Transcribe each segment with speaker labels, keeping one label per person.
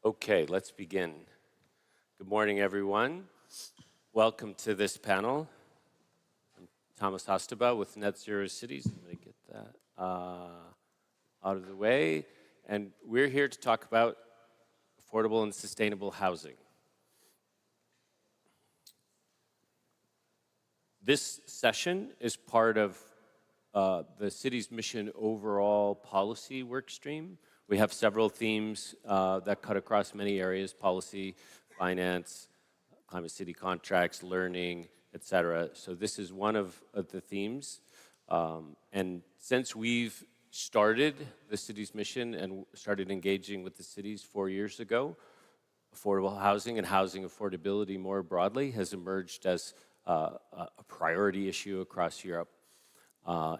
Speaker 1: Okay, let's begin. Good morning, everyone. Welcome to this panel. I'm Thomas Hostaba with NetZeroCities. I'm going to get that out of the way. And we're here to talk about affordable and sustainable housing. This session is part of the city's mission overall policy workstream. We have several themes that cut across many areas: policy, finance, climate city contracts, learning, etc. So this is one of the themes. And since we've started the city's mission and started engaging with the cities 4 years ago, affordable housing and housing affordability more broadly has emerged as a priority issue across Europe.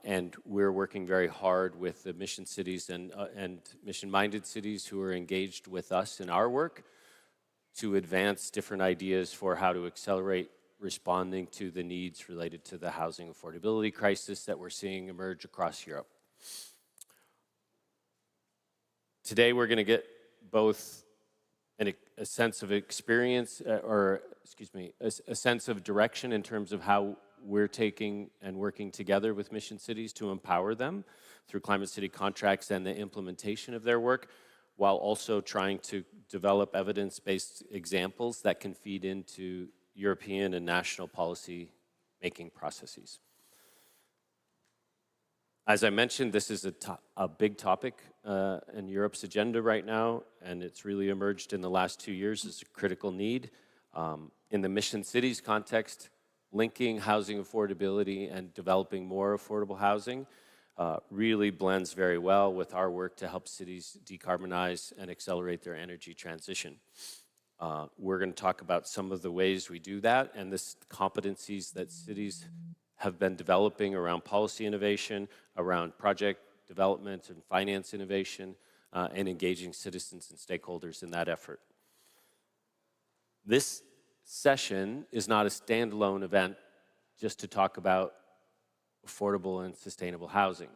Speaker 1: And we're working very hard with the mission cities and mission-minded cities who are engaged with us in our work to advance different ideas for how to accelerate responding to the needs related to the housing affordability crisis that we're seeing emerge across Europe. Today, we're going to get both a sense of experience, a sense of direction in terms of how we're taking and working together with mission cities to empower them through climate city contracts and the implementation of their work, while also trying to develop evidence-based examples that can feed into European and national policy making processes. As I mentioned, this is a big topic in Europe's agenda right now, and it's really emerged in the last 2 years as a critical need. In the mission cities context, linking housing affordability and developing more affordable housing really blends very well with our work to help cities decarbonize and accelerate their energy transition. We're going to talk about some of the ways we do that and the competencies that cities have been developing around policy innovation, around project development and finance innovation, and engaging citizens and stakeholders in that effort. This session is not a standalone event just to talk about affordable and sustainable housing.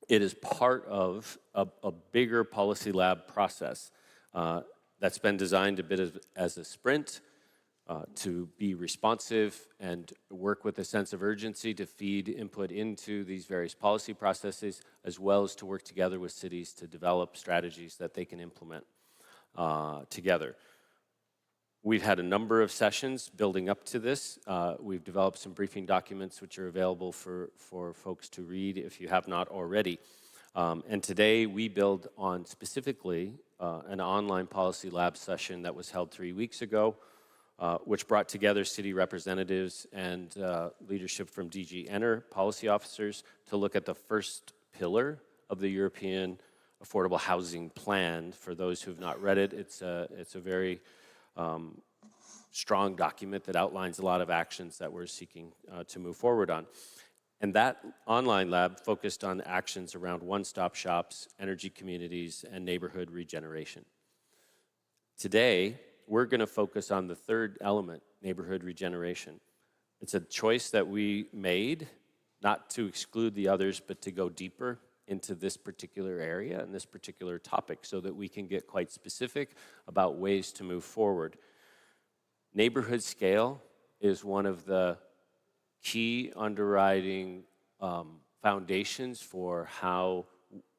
Speaker 1: It is part of a bigger policy lab process that's been designed a bit as a sprint to be responsive and work with a sense of urgency to feed input into these various policy processes, as well as to work together with cities to develop strategies that they can implement together. We've had a number of sessions building up to this. We've developed some briefing documents which are available for folks to read if you have not already. And today we build on specifically an online policy lab session that was held 3 weeks ago, which brought together city representatives and leadership from DG Enter policy officers to look at the first pillar of the European Affordable Housing Plan. For those who have not read it, it's a very strong document that outlines a lot of actions that we're seeking to move forward on. And that online lab focused on actions around one-stop shops, energy communities, and neighborhood regeneration. Today, we're going to focus on the third element, neighborhood regeneration. It's a choice that we made, not to exclude the others, but to go deeper into this particular area and this particular topic so that we can get quite specific about ways to move forward. Neighborhood scale is one of the key underwriting foundations for how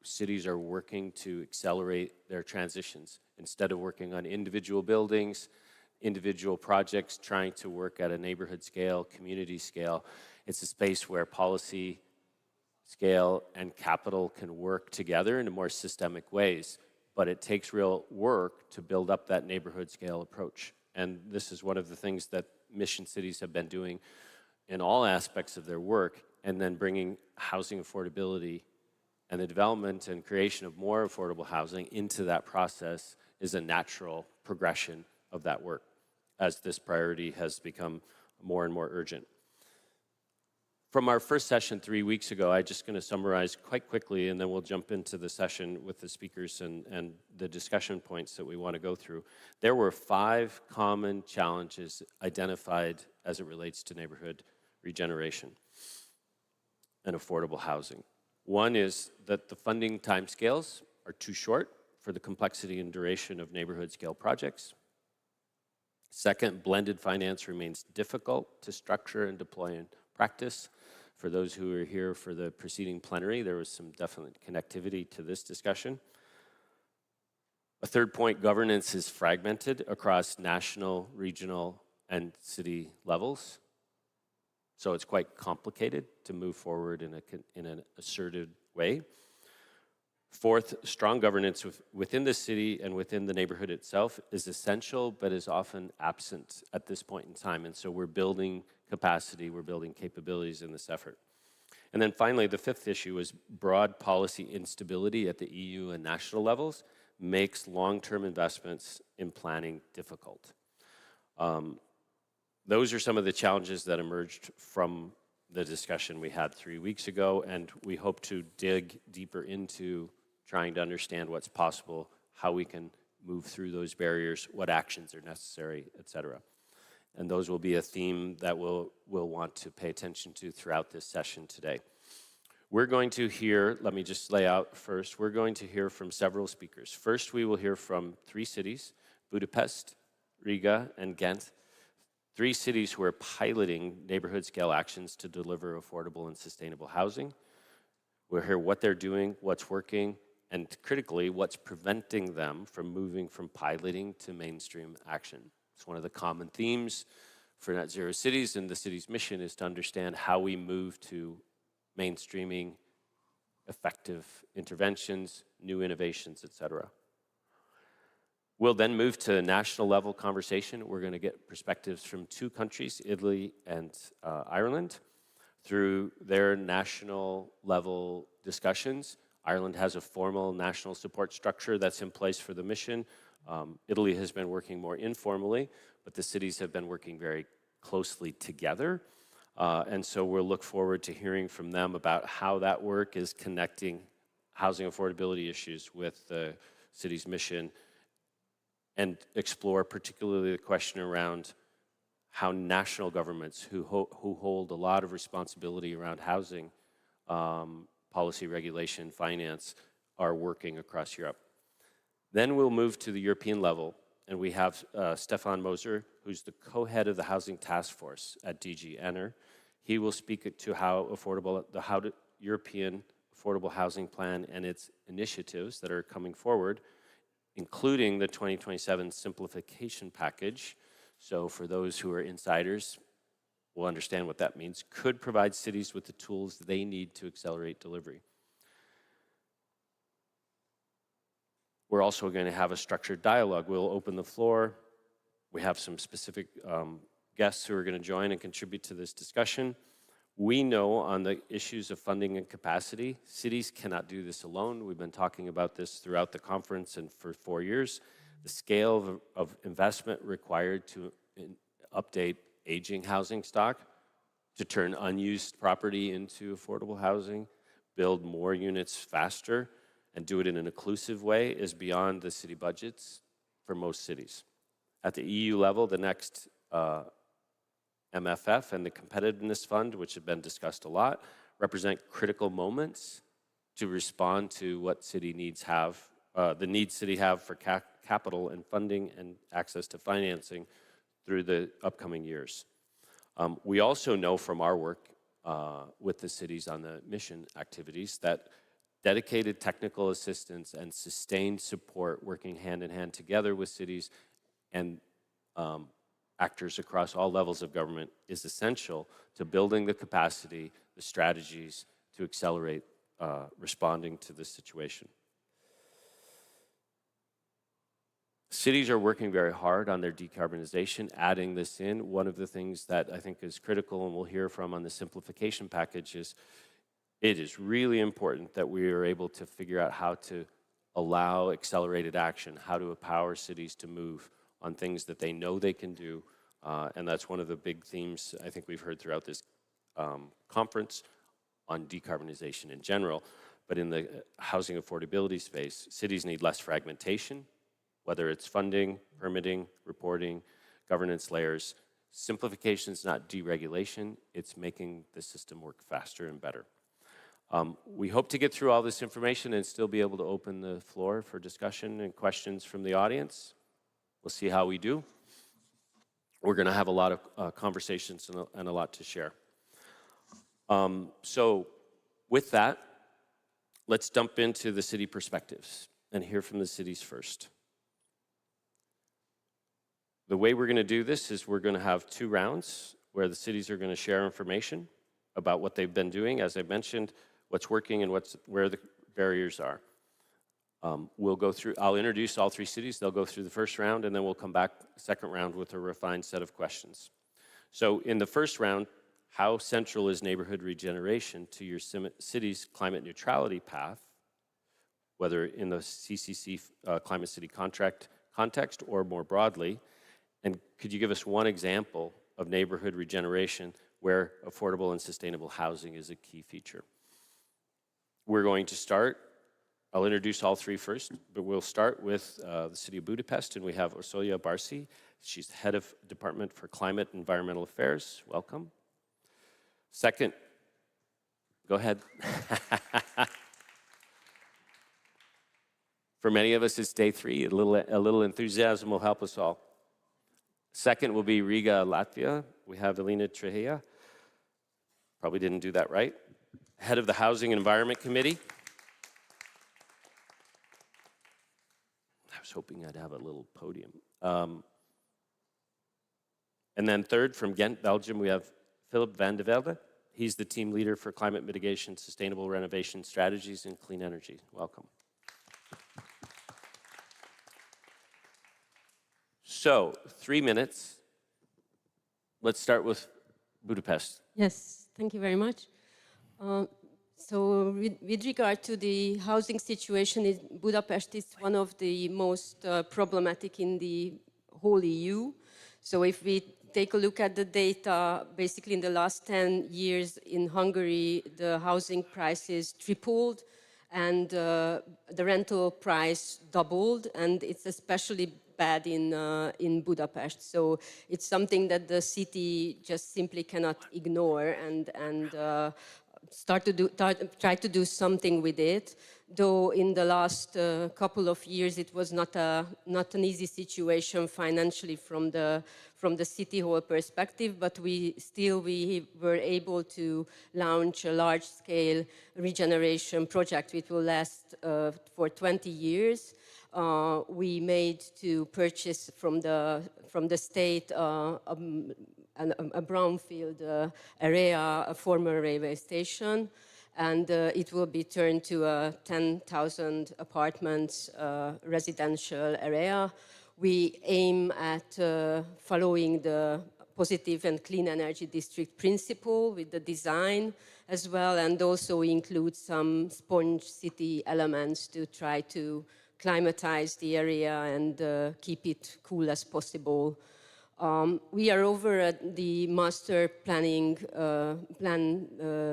Speaker 1: cities are working to accelerate their transitions. Instead of working on individual buildings, individual projects, trying to work at a neighborhood scale, community scale, it's a space where policy, scale, and capital can work together in more systemic ways. But it takes real work to build up that neighborhood scale approach. And this is one of the things that mission cities have been doing in all aspects of their work, and then bringing housing affordability and the development and creation of more affordable housing into that process is a natural progression of that work as this priority has become more and more urgent. From our first session 3 weeks ago, I'm just going to summarize quite quickly, and then we'll jump into the session with the speakers and the discussion points that we want to go through. There were 5 common challenges identified as it relates to neighborhood regeneration and affordable housing. One is that the funding timescales are too short for the complexity and duration of neighborhood scale projects. Second, blended finance remains difficult to structure and deploy in practice. For those who were here for the preceding plenary, there was some definite connectivity to this discussion. A third point, governance is fragmented across national, regional, and city levels. So it's quite complicated to move forward in an assertive way. Fourth, strong governance within the city and within the neighborhood itself is essential, but is often absent at this point in time. And so we're building capacity, we're building capabilities in this effort. And then finally, the fifth issue is broad policy instability at the EU and national levels makes long-term investments in planning difficult. Those are some of the challenges that emerged from the discussion we had 3 weeks ago, and we hope to dig deeper into trying to understand what's possible, how we can move through those barriers, what actions are necessary, et cetera. And those will be a theme that we'll want to pay attention to throughout this session today. We're going to hear, let me just lay out first, we're going to hear from several speakers. First, we will hear from 3 cities, Budapest, Riga, and Ghent, 3 cities who are piloting neighborhood scale actions to deliver affordable and sustainable housing. We'll hear what they're doing, what's working, and critically, what's preventing them from moving from piloting to mainstream action. It's one of the common themes for NetZeroCities, and the city's mission is to understand how we move to mainstreaming, effective interventions, new innovations, et cetera. We'll then move to national level conversation. We're going to get perspectives from 2 countries, Italy and Ireland. Through their national level discussions, Ireland has a formal national support structure that's in place for the mission. Italy has been working more informally, but the cities have been working very closely together. And so we'll look forward to hearing from them about how that work is connecting housing affordability issues with the city's mission, and explore particularly the question around how national governments who hold a lot of responsibility around housing policy, regulation, finance are working across Europe. Then we'll move to the European level, and we have Stefan Moser, who's the co-head of the Housing Task Force at DG ENER. He will speak to how the European Affordable Housing Plan and its initiatives that are coming forward, including the 2027 simplification package. So for those who are insiders, will understand what that means, could provide cities with the tools they need to accelerate delivery. We're also going to have a structured dialogue. We'll open the floor. We have some specific guests who are going to join and contribute to this discussion. We know on the issues of funding and capacity, cities cannot do this alone. We've been talking about this throughout the conference and for 4 years. The scale of investment required to update aging housing stock, to turn unused property into affordable housing, build more units faster, and do it in an inclusive way is beyond the city budgets for most cities. At the EU level, the next MFF and the Competitiveness Fund, which have been discussed a lot, represent critical moments to respond to what city needs have, the needs city have for capital and funding and access to financing through the upcoming years. We also know from our work with the cities on the mission activities that dedicated technical assistance and sustained support working hand in hand together with cities and actors across all levels of government is essential to building the capacity, the strategies to accelerate responding to this situation. Cities are working very hard on their decarbonization, adding this in. One of the things that I think is critical and we'll hear from on the simplification package is it is really important that we are able to figure out how to allow accelerated action, how to empower cities to move on things that they know they can do. And that's one of the big themes I think we've heard throughout this conference on decarbonization in general. But in the housing affordability space, cities need less fragmentation, whether it's funding, permitting, reporting, governance layers. Simplification is not deregulation, it's making the system work faster and better. We hope to get through all this information and still be able to open the floor for discussion and questions from the audience. We'll see how we do. We're going to have a lot of conversations and a lot to share. So with that, let's dump into the city perspectives and hear from the cities first. The way we're going to do this is we're going to have 2 rounds where the cities are going to share information about what they've been doing, as I mentioned, what's working and where the barriers are. We'll go through, I'll introduce all 3 cities, they'll go through the first round, and then we'll come back second round with a refined set of questions. So in the first round, how central is neighborhood regeneration to your city's climate neutrality path, whether in the CCC Climate City contract context or more broadly? And could you give us one example of neighborhood regeneration where affordable and sustainable housing is a key feature? We're going to start, I'll introduce all 3 first, but we'll start with the city of Budapest, and we have Orsolya Barsi. She's the head of Department for Climate and Environmental Affairs. Welcome. Second, go ahead. For many of us, it's day 3. A little enthusiasm will help us all. Second will be Riga, Latvia. We have Elena Trehea. Probably didn't do that right. Head of the Housing and Environment Committee. I was hoping I'd have a little podium. And then third, from Ghent, Belgium, we have Philip van de Velde. He's the team leader for climate mitigation, sustainable renovation strategies, and clean energy. Welcome. So, 3 minutes. Let's start with Budapest.
Speaker 2: Yes, thank you very much. So with regard to the housing situation in Budapest, it's one of the most problematic in the whole EU. So if we take a look at the data, basically in the last 10 years in Hungary, the housing prices tripled and the rental price doubled, and it's especially bad in Budapest. So it's something that the city just simply cannot ignore and try to do something with it. Though in the last couple of years it was not an easy situation financially from the city hall perspective, but we were able to launch a large-scale regeneration project which will last for 20 years. We made to purchase from the state a brownfield area, a former railway station, and it will be turned to a 10,000 apartments residential area. We aim at following the positive and clean energy district principle with the design as well, and also include some sponge city elements to try to climatize the area and keep it cool as possible. We are over at the master planning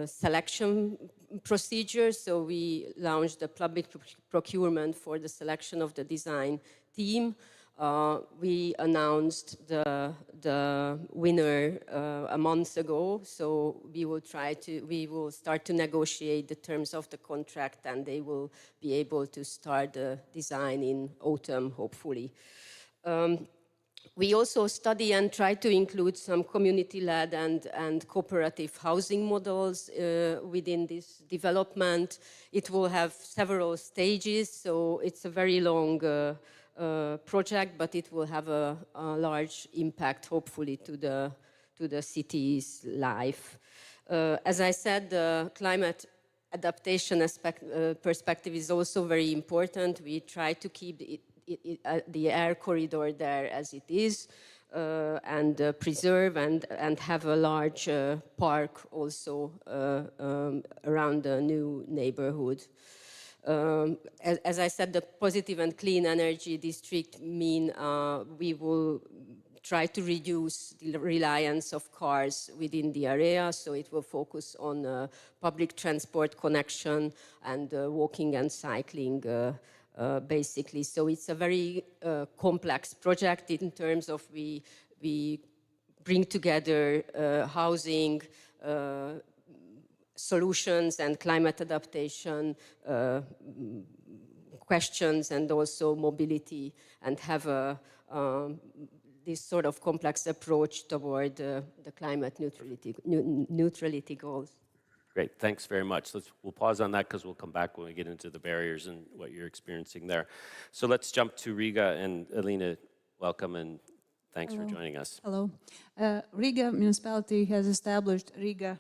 Speaker 2: selection procedure, so we launched the public procurement for the selection of the design team. We announced the winner a month ago, so we will start to negotiate the terms of the contract, and they will be able to start the design in autumn, hopefully. We also study and try to include some community-led and cooperative housing models within this development. It will have several stages, so it's a very long project, but it will have a large impact, hopefully, to the city's life. As I said, the climate adaptation perspective is also very important. We try to keep the air corridor there as it is, and preserve and have a large park also around the new neighborhood. As I said, the positive and clean energy district mean we will try to reduce the reliance of cars within the area, so it will focus on public transport connection and walking and cycling basically. So it's a very complex project in terms of we bring together housing, solutions and climate adaptation questions, and also mobility, and have this sort of complex approach toward the climate neutrality goals.
Speaker 1: Great, thanks very much. We'll pause on that because we'll come back when we get into the barriers and what you're experiencing there. So let's jump to Riga, and Alina, welcome and thanks for joining us.
Speaker 3: Hello. Riga municipality has established Riga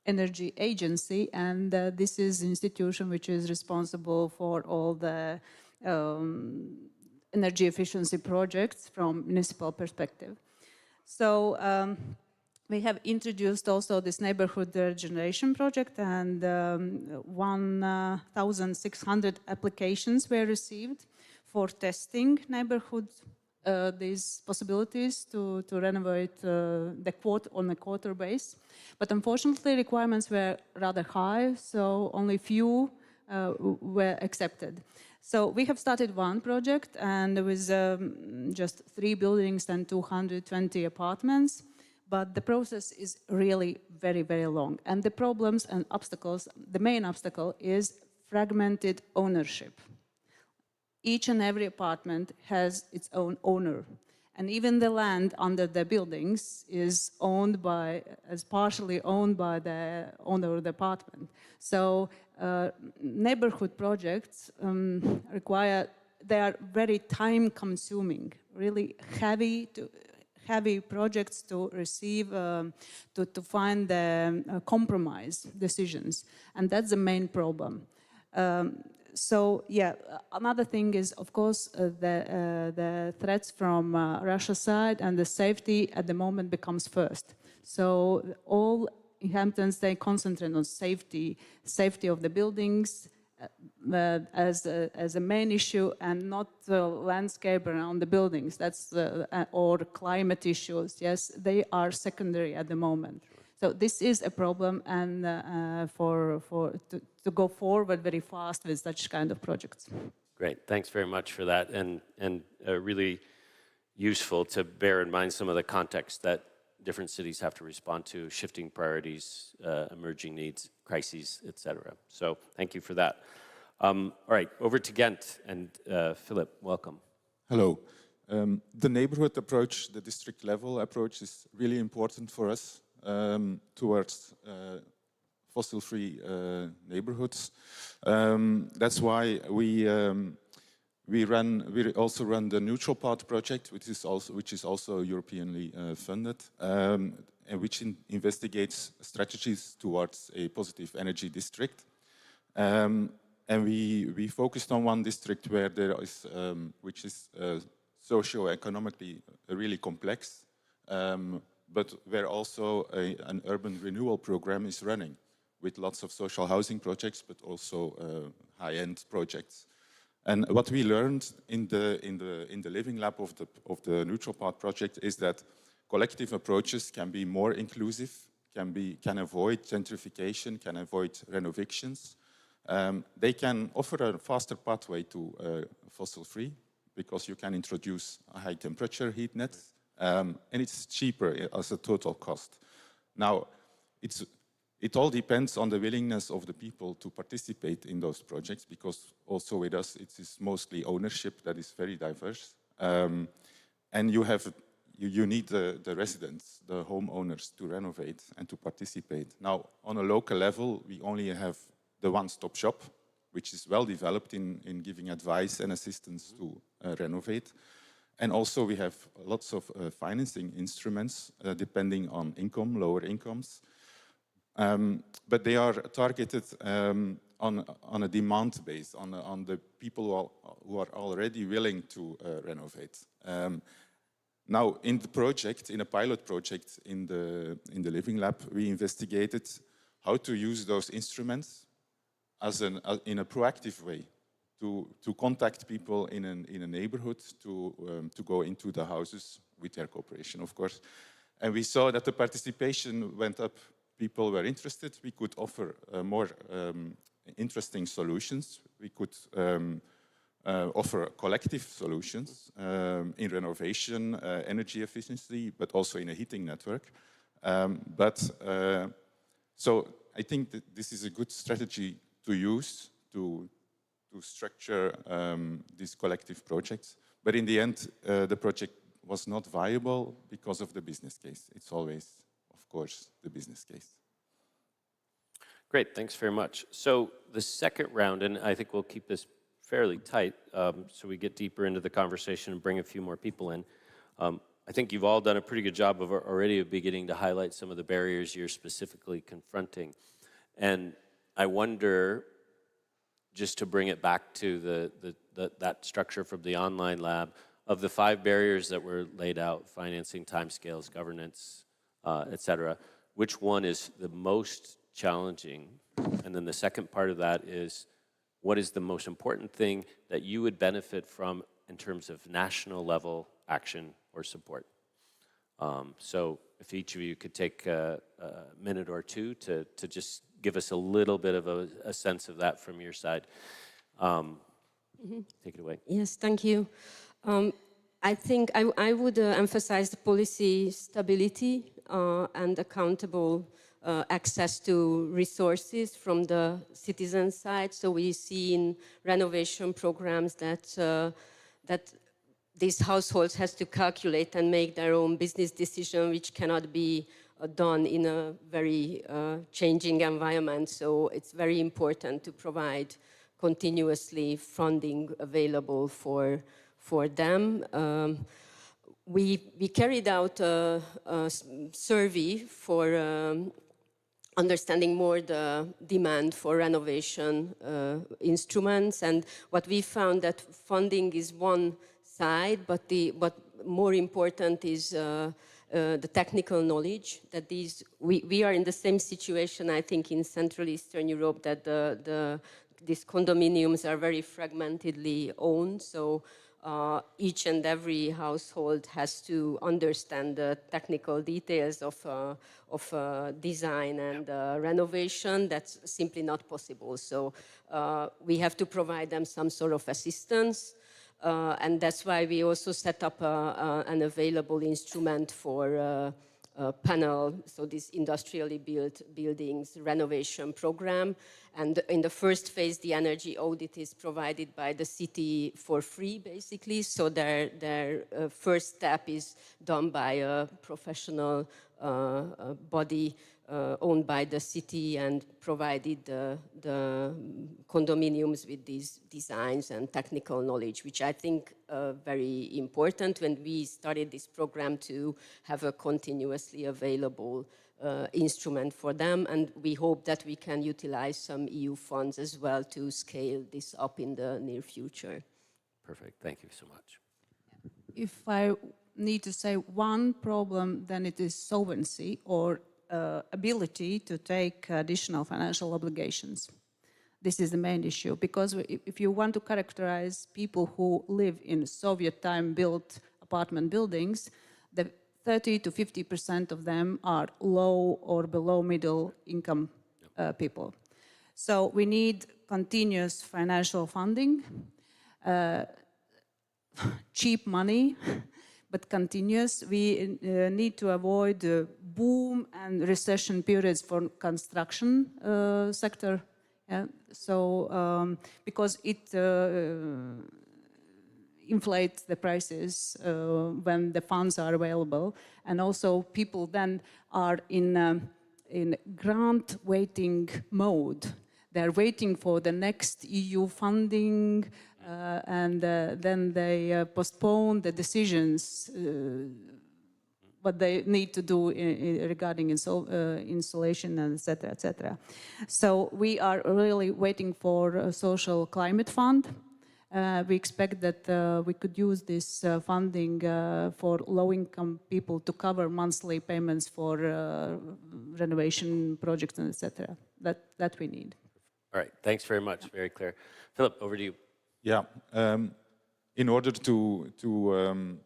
Speaker 3: Energy Agency, and this is an institution which is responsible for all the energy efficiency projects from municipal perspective. So we have introduced also this neighborhood regeneration project, and 1,600 applications were received for testing neighborhood these possibilities to renovate on a quarter base. But unfortunately, requirements were rather high, so only few were accepted. So we have started one project, and with just 3 buildings and 220 apartments. But the process is really very, very long. And the problems and obstacles, the main obstacle is fragmented ownership. Each and every apartment has its own owner. And even the land under the buildings is partially owned by the owner of the apartment. So neighborhood projects they are very time consuming, really heavy projects to receive, to find the compromise decisions. And that's the main problem. So yeah, another thing is, of course, the threats from Russia's side, and the safety at the moment becomes first. So all inhabitants, they concentrate on safety of the buildings as a main issue, and not the landscape around the buildings. That's or climate issues. Yes, they are secondary at the moment. So this is a problem, and to go forward very fast with such kind of projects.
Speaker 1: Great, thanks very much for that, and really useful to bear in mind some of the context that different cities have to respond to, shifting priorities, emerging needs, crises, etc. So thank you for that. All right, over to Ghent, and Philip, welcome.
Speaker 4: Hello. The neighborhood approach, the district level approach, is really important for us towards fossil-free neighborhoods. That's why we also run the Neutral Path project, which is also Europeanly funded, and which investigates strategies towards a positive energy district. And we focused on one district where there is, which is socio-economically really complex, but where also an urban renewal program is running, with lots of social housing projects, but also high-end projects. And what we learned in the living lab of the Neutral Path project is that collective approaches can be more inclusive, can avoid gentrification, can avoid renovations. They can offer a faster pathway to fossil-free, because you can introduce a high-temperature heat net, and it's cheaper as a total cost. Now, it all depends on the willingness of the people to participate in those projects, because also with us, it is mostly ownership that is very diverse. And you need the residents, the homeowners, to renovate and to participate. Now, on a local level, we only have the one-stop shop, which is well developed in giving advice and assistance to renovate. And also we have lots of financing instruments depending on income, lower incomes. But they are targeted on a demand base, on the people who are already willing to renovate. Now, in the project, in a pilot project in the Living Lab, we investigated how to use those instruments in a proactive way, to contact people in a neighborhood, to go into the houses with their cooperation, of course. And we saw that the participation went up. People were interested. We could offer more interesting solutions. We could offer collective solutions in renovation, energy efficiency, but also in a heating network. So I think that this is a good strategy to use to structure these collective projects. But in the end, the project was not viable because of the business case. It's always, of course, the business case.
Speaker 1: Great, thanks very much. So the second round, and I think we'll keep this fairly tight so we get deeper into the conversation and bring a few more people in. I think you've all done a pretty good job of already beginning to highlight some of the barriers you're specifically confronting. And I wonder, just to bring it back to that structure from the online lab, of the 5 barriers that were laid out, financing, timescales, governance, et cetera, which one is the most challenging? And then the second part of that is, what is the most important thing that you would benefit from in terms of national level action or support? So if each of you could take a minute or two to just give us a little bit of a sense of that from your side. Take it away.
Speaker 2: Yes, thank you. I think I would emphasize the policy stability and accountable access to resources from the citizen side. So we see in renovation programs that these households has to calculate and make their own business decision, which cannot be done in a very changing environment. So it's very important to provide continuously funding available for them. We carried out a survey for understanding more the demand for renovation instruments, and what we found that funding is one side, but more important is the technical knowledge that we are in the same situation, I think, in Central Eastern Europe, that these condominiums are very fragmentedly owned. So each and every household has to understand the technical details of design and renovation. That's simply not possible. So we have to provide them some sort of assistance. And that's why we also set up an available instrument for panel, so this industrially built buildings renovation program. And in the first phase, the energy audit is provided by the city for free, basically. So their first step is done by a professional body owned by the city and provided the condominiums with these designs and technical knowledge, which I think very important when we started this program to have a continuously available instrument for them. And we hope that we can utilize some EU funds as well to scale this up in the near future.
Speaker 1: Perfect, thank you so much.
Speaker 3: If I need to say one problem, then it is solvency or ability to take additional financial obligations. This is the main issue, because if you want to characterize people who live in Soviet time built apartment buildings, the 30 to 50% of them are low or below middle income people. So we need continuous financial funding, cheap money, but continuous. We need to avoid boom and recession periods for construction sector. Yeah? So because it inflates the prices when the funds are available, and also people then are in grant waiting mode. They're waiting for the next EU funding, and then they postpone the decisions what they need to do regarding installation, and etc., etc. So we are really waiting for a social climate fund. We expect that we could use this funding for low-income people to cover monthly payments for renovation projects, and etc. That we need.
Speaker 1: All right, thanks very much. Very clear. Philip, over to you.
Speaker 4: Yeah, in order to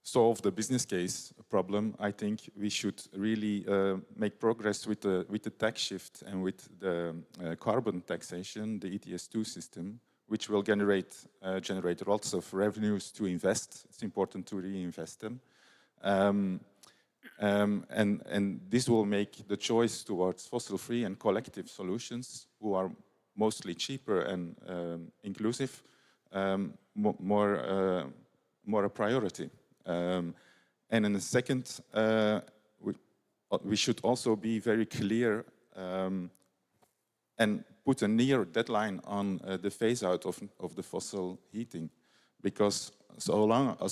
Speaker 4: solve the business case problem, I think we should really make progress with the tax shift and with the carbon taxation, the ETS2 system, which will generate lots of revenues to invest. It's important to reinvest them. And this will make the choice towards fossil-free and collective solutions, who are mostly cheaper and inclusive, more a priority. And in the second, we should also be very clear and put a near deadline on the phase-out of the fossil heating, because as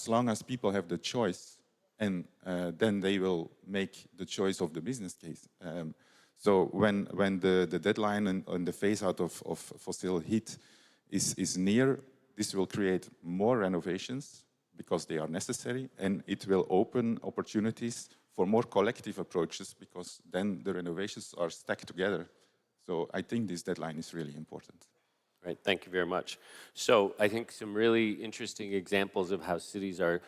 Speaker 4: long as people have the choice, and then they will make the choice of the business case. So when the deadline and the phase-out of fossil heat is near, this will create more renovations because they are necessary, and it will open opportunities for more collective approaches, because then the renovations are stacked together. So I think this deadline is really important.
Speaker 1: Right, thank you very much. So I think some really interesting examples of how cities are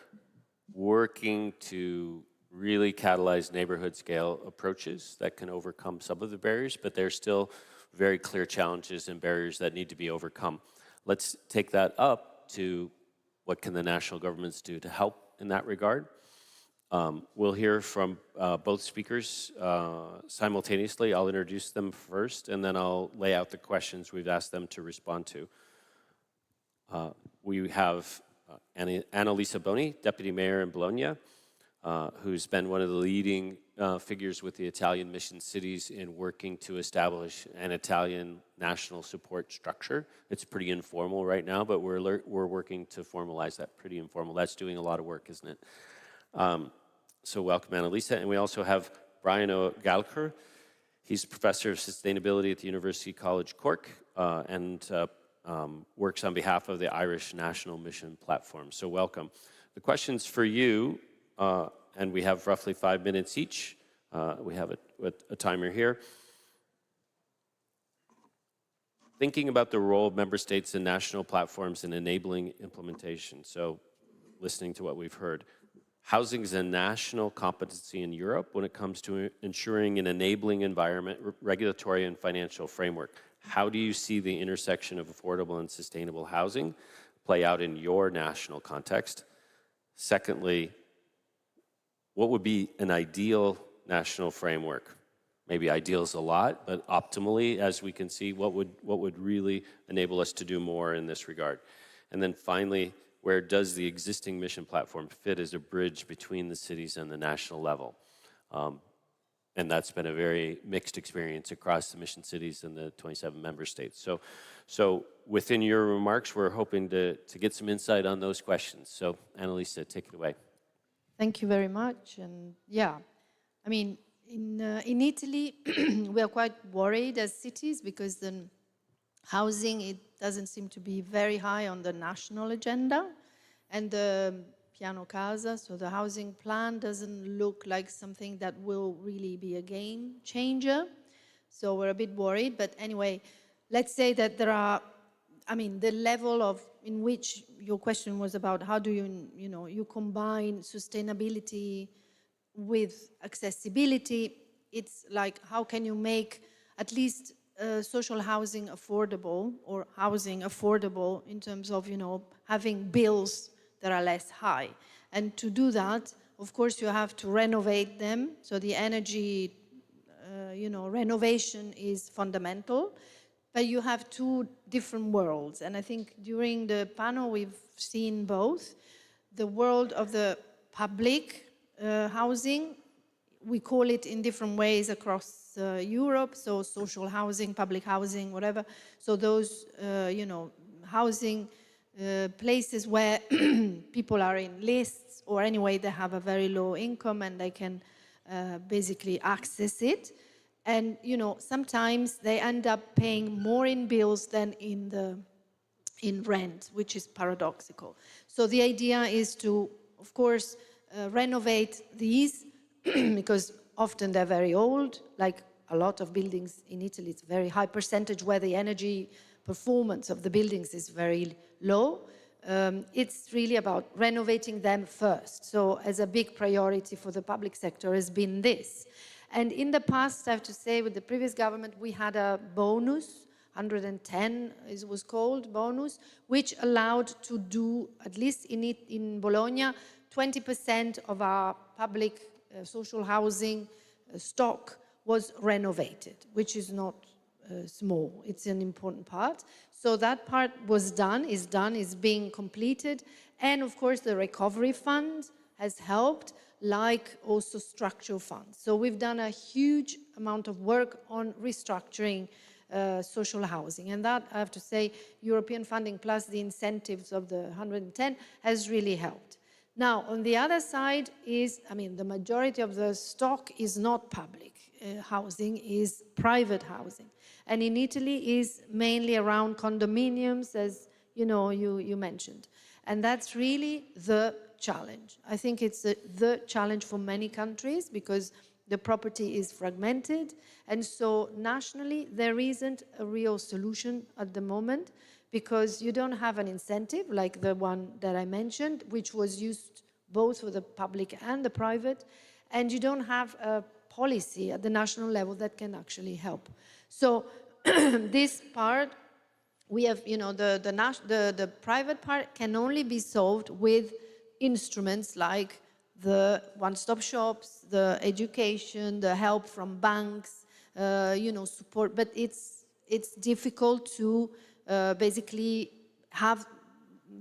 Speaker 1: working to really catalyze neighborhood scale approaches that can overcome some of the barriers, but there's still very clear challenges and barriers that need to be overcome. Let's take that up to what can the national governments do to help in that regard. We'll hear from both speakers simultaneously. I'll introduce them first, and then I'll lay out the questions we've asked them to respond to. We have Annalisa Boni, Deputy Mayor in Bologna, who's been one of the leading figures with the Italian mission cities in working to establish an Italian national support structure. It's pretty informal right now, but we're working to formalize that. Pretty informal. That's doing a lot of work, isn't it? So welcome, Annalisa. And we also have Brian O'Gallagher. He's Professor of Sustainability at the University College Cork and works on behalf of the Irish National Mission Platform. So welcome. The questions for you, and we have roughly 5 minutes each. We have a timer here. Thinking about the role of member states and national platforms in enabling implementation. So listening to what we've heard. Housing is a national competency in Europe when it comes to ensuring an enabling environment, regulatory and financial framework. How do you see the intersection of affordable and sustainable housing play out in your national context? Secondly, what would be an ideal national framework? Maybe ideal is a lot, but optimally, as we can see, what would really enable us to do more in this regard? And then finally, where does the existing mission platform fit as a bridge between the cities and the national level? And that's been a very mixed experience across the mission cities and the 27 member states. So within your remarks, we're hoping to get some insight on those questions. So Annalisa, take it away.
Speaker 5: Thank you very much. And yeah, I mean, in Italy, we are quite worried as cities because the housing, it doesn't seem to be very high on the national agenda. And the Piano Casa, so the housing plan, doesn't look like something that will really be a game changer. So we're a bit worried. But anyway, let's say that there are, I mean, the level of in which your question was about how do you combine sustainability with accessibility. It's like, how can you make at least social housing affordable, or housing affordable in terms of, having bills that are less high. And to do that, of course, you have to renovate them. So the energy, renovation is fundamental. But you have two different worlds. And I think during the panel, we've seen both. The world of the public housing, we call it in different ways across Europe. So social housing, public housing, whatever. So those, housing places where people are in lists, or anyway, they have a very low income and they can basically access it. And, sometimes they end up paying more in bills than in rent, which is paradoxical. So the idea is to, of course, renovate these because often they're very old, like a lot of buildings in Italy. It's a very high percentage where the energy performance of the buildings is very low. It's really about renovating them first. So as a big priority for the public sector has been this. And in the past, I have to say, with the previous government, we had a bonus, 110 it was called, bonus, which allowed to do, at least in Bologna, 20% of our public social housing stock was renovated, which is not small. It's an important part. So that part was done, is being completed. And of course, the recovery fund has helped, like also structural funds. So we've done a huge amount of work on restructuring social housing. And that, I have to say, European funding plus the incentives of the 110 has really helped. Now, on the other side is, I mean, the majority of the stock is not public housing, is private housing. And in Italy is mainly around condominiums, as you know, you mentioned. And that's really the challenge. I think it's the challenge for many countries because the property is fragmented. And so nationally, there isn't a real solution at the moment because you don't have an incentive like the one that I mentioned, which was used both for the public and the private. And you don't have a policy at the national level that can actually help. So this part, we have, you know, the private part can only be solved with instruments like the one-stop shops, the education, the help from banks, you know, support. But it's difficult to basically have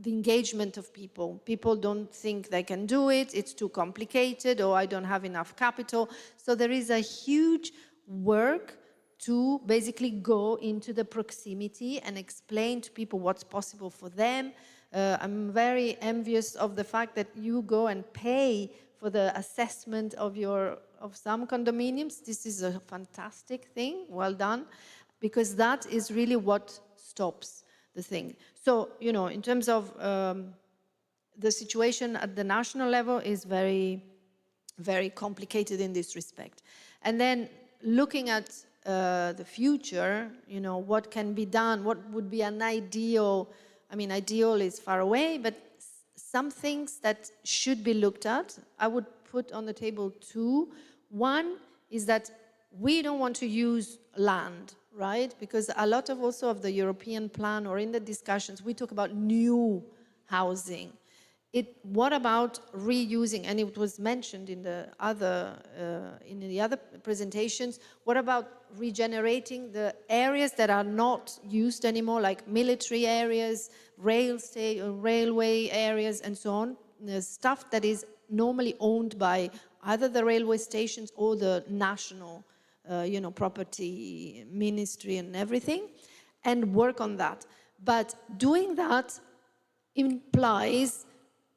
Speaker 5: the engagement of people. People don't think they can do it, it's too complicated, or I don't have enough capital. So there is a huge work to basically go into the proximity and explain to people what's possible for them. I'm very envious of the fact that you go and pay for the assessment of some condominiums. This is a fantastic thing, well done, because that is really what stops the thing. So, you know, in terms of the situation at the national level is very, very complicated in this respect. And then looking at the future, you know, what can be done, what would be an ideal, I mean, ideal is far away, but some things that should be looked at, I would put on the table two. One is that we don't want to use land, right? Because a lot of also of the European plan or in the discussions, we talk about new housing. What about reusing? And it was mentioned in the other presentations. What about regenerating the areas that are not used anymore, like military areas, railway areas, and so on? The stuff that is normally owned by either the railway stations or the national, you know, property ministry and everything, and work on that. But doing that implies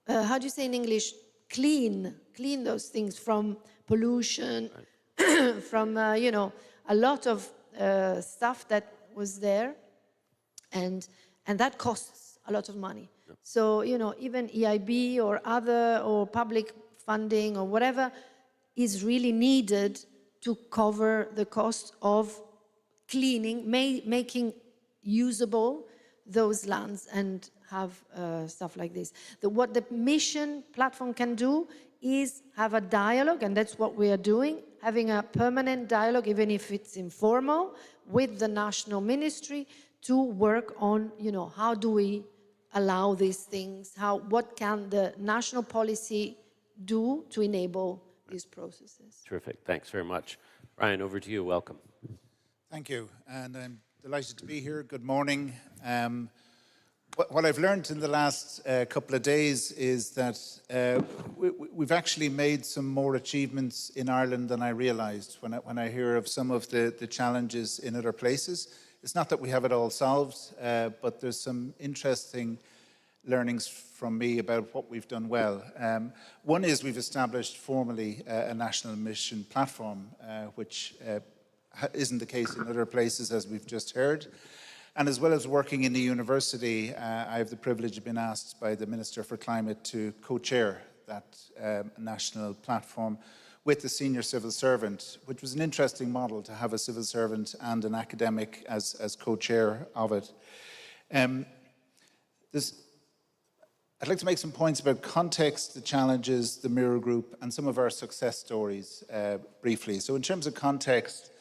Speaker 5: how do you say in English, clean those things from pollution, right. From, you know, a lot of stuff that was there, and that costs a lot of money. Yep. So, you know, even EIB or public funding or whatever is really needed to cover the cost of cleaning, making usable those lands and have stuff like this. What the mission platform can do is have a dialogue, and that's what we are doing, having a permanent dialogue, even if it's informal, with the national ministry to work on, you know, how do we allow these things, what can the national policy do to enable these processes.
Speaker 1: Terrific, thanks very much. Ryan, over to you, welcome.
Speaker 6: Thank you, and I'm delighted to be here. Good morning. What I've learned in the last couple of days is that we've actually made some more achievements in Ireland than I realised when I hear of some of the challenges in other places. It's not that we have it all solved, but there's some interesting learnings from me about what we've done well. One is we've established formally a national mission platform, which isn't the case in other places, as we've just heard. And as well as working in the university, I have the privilege of being asked by the Minister for Climate to co-chair that national platform with the senior civil servant, which was an interesting model to have a civil servant and an academic as co-chair of it. I'd like to make some points about context, the challenges, the mirror group, and some of our success stories briefly. So in terms of context,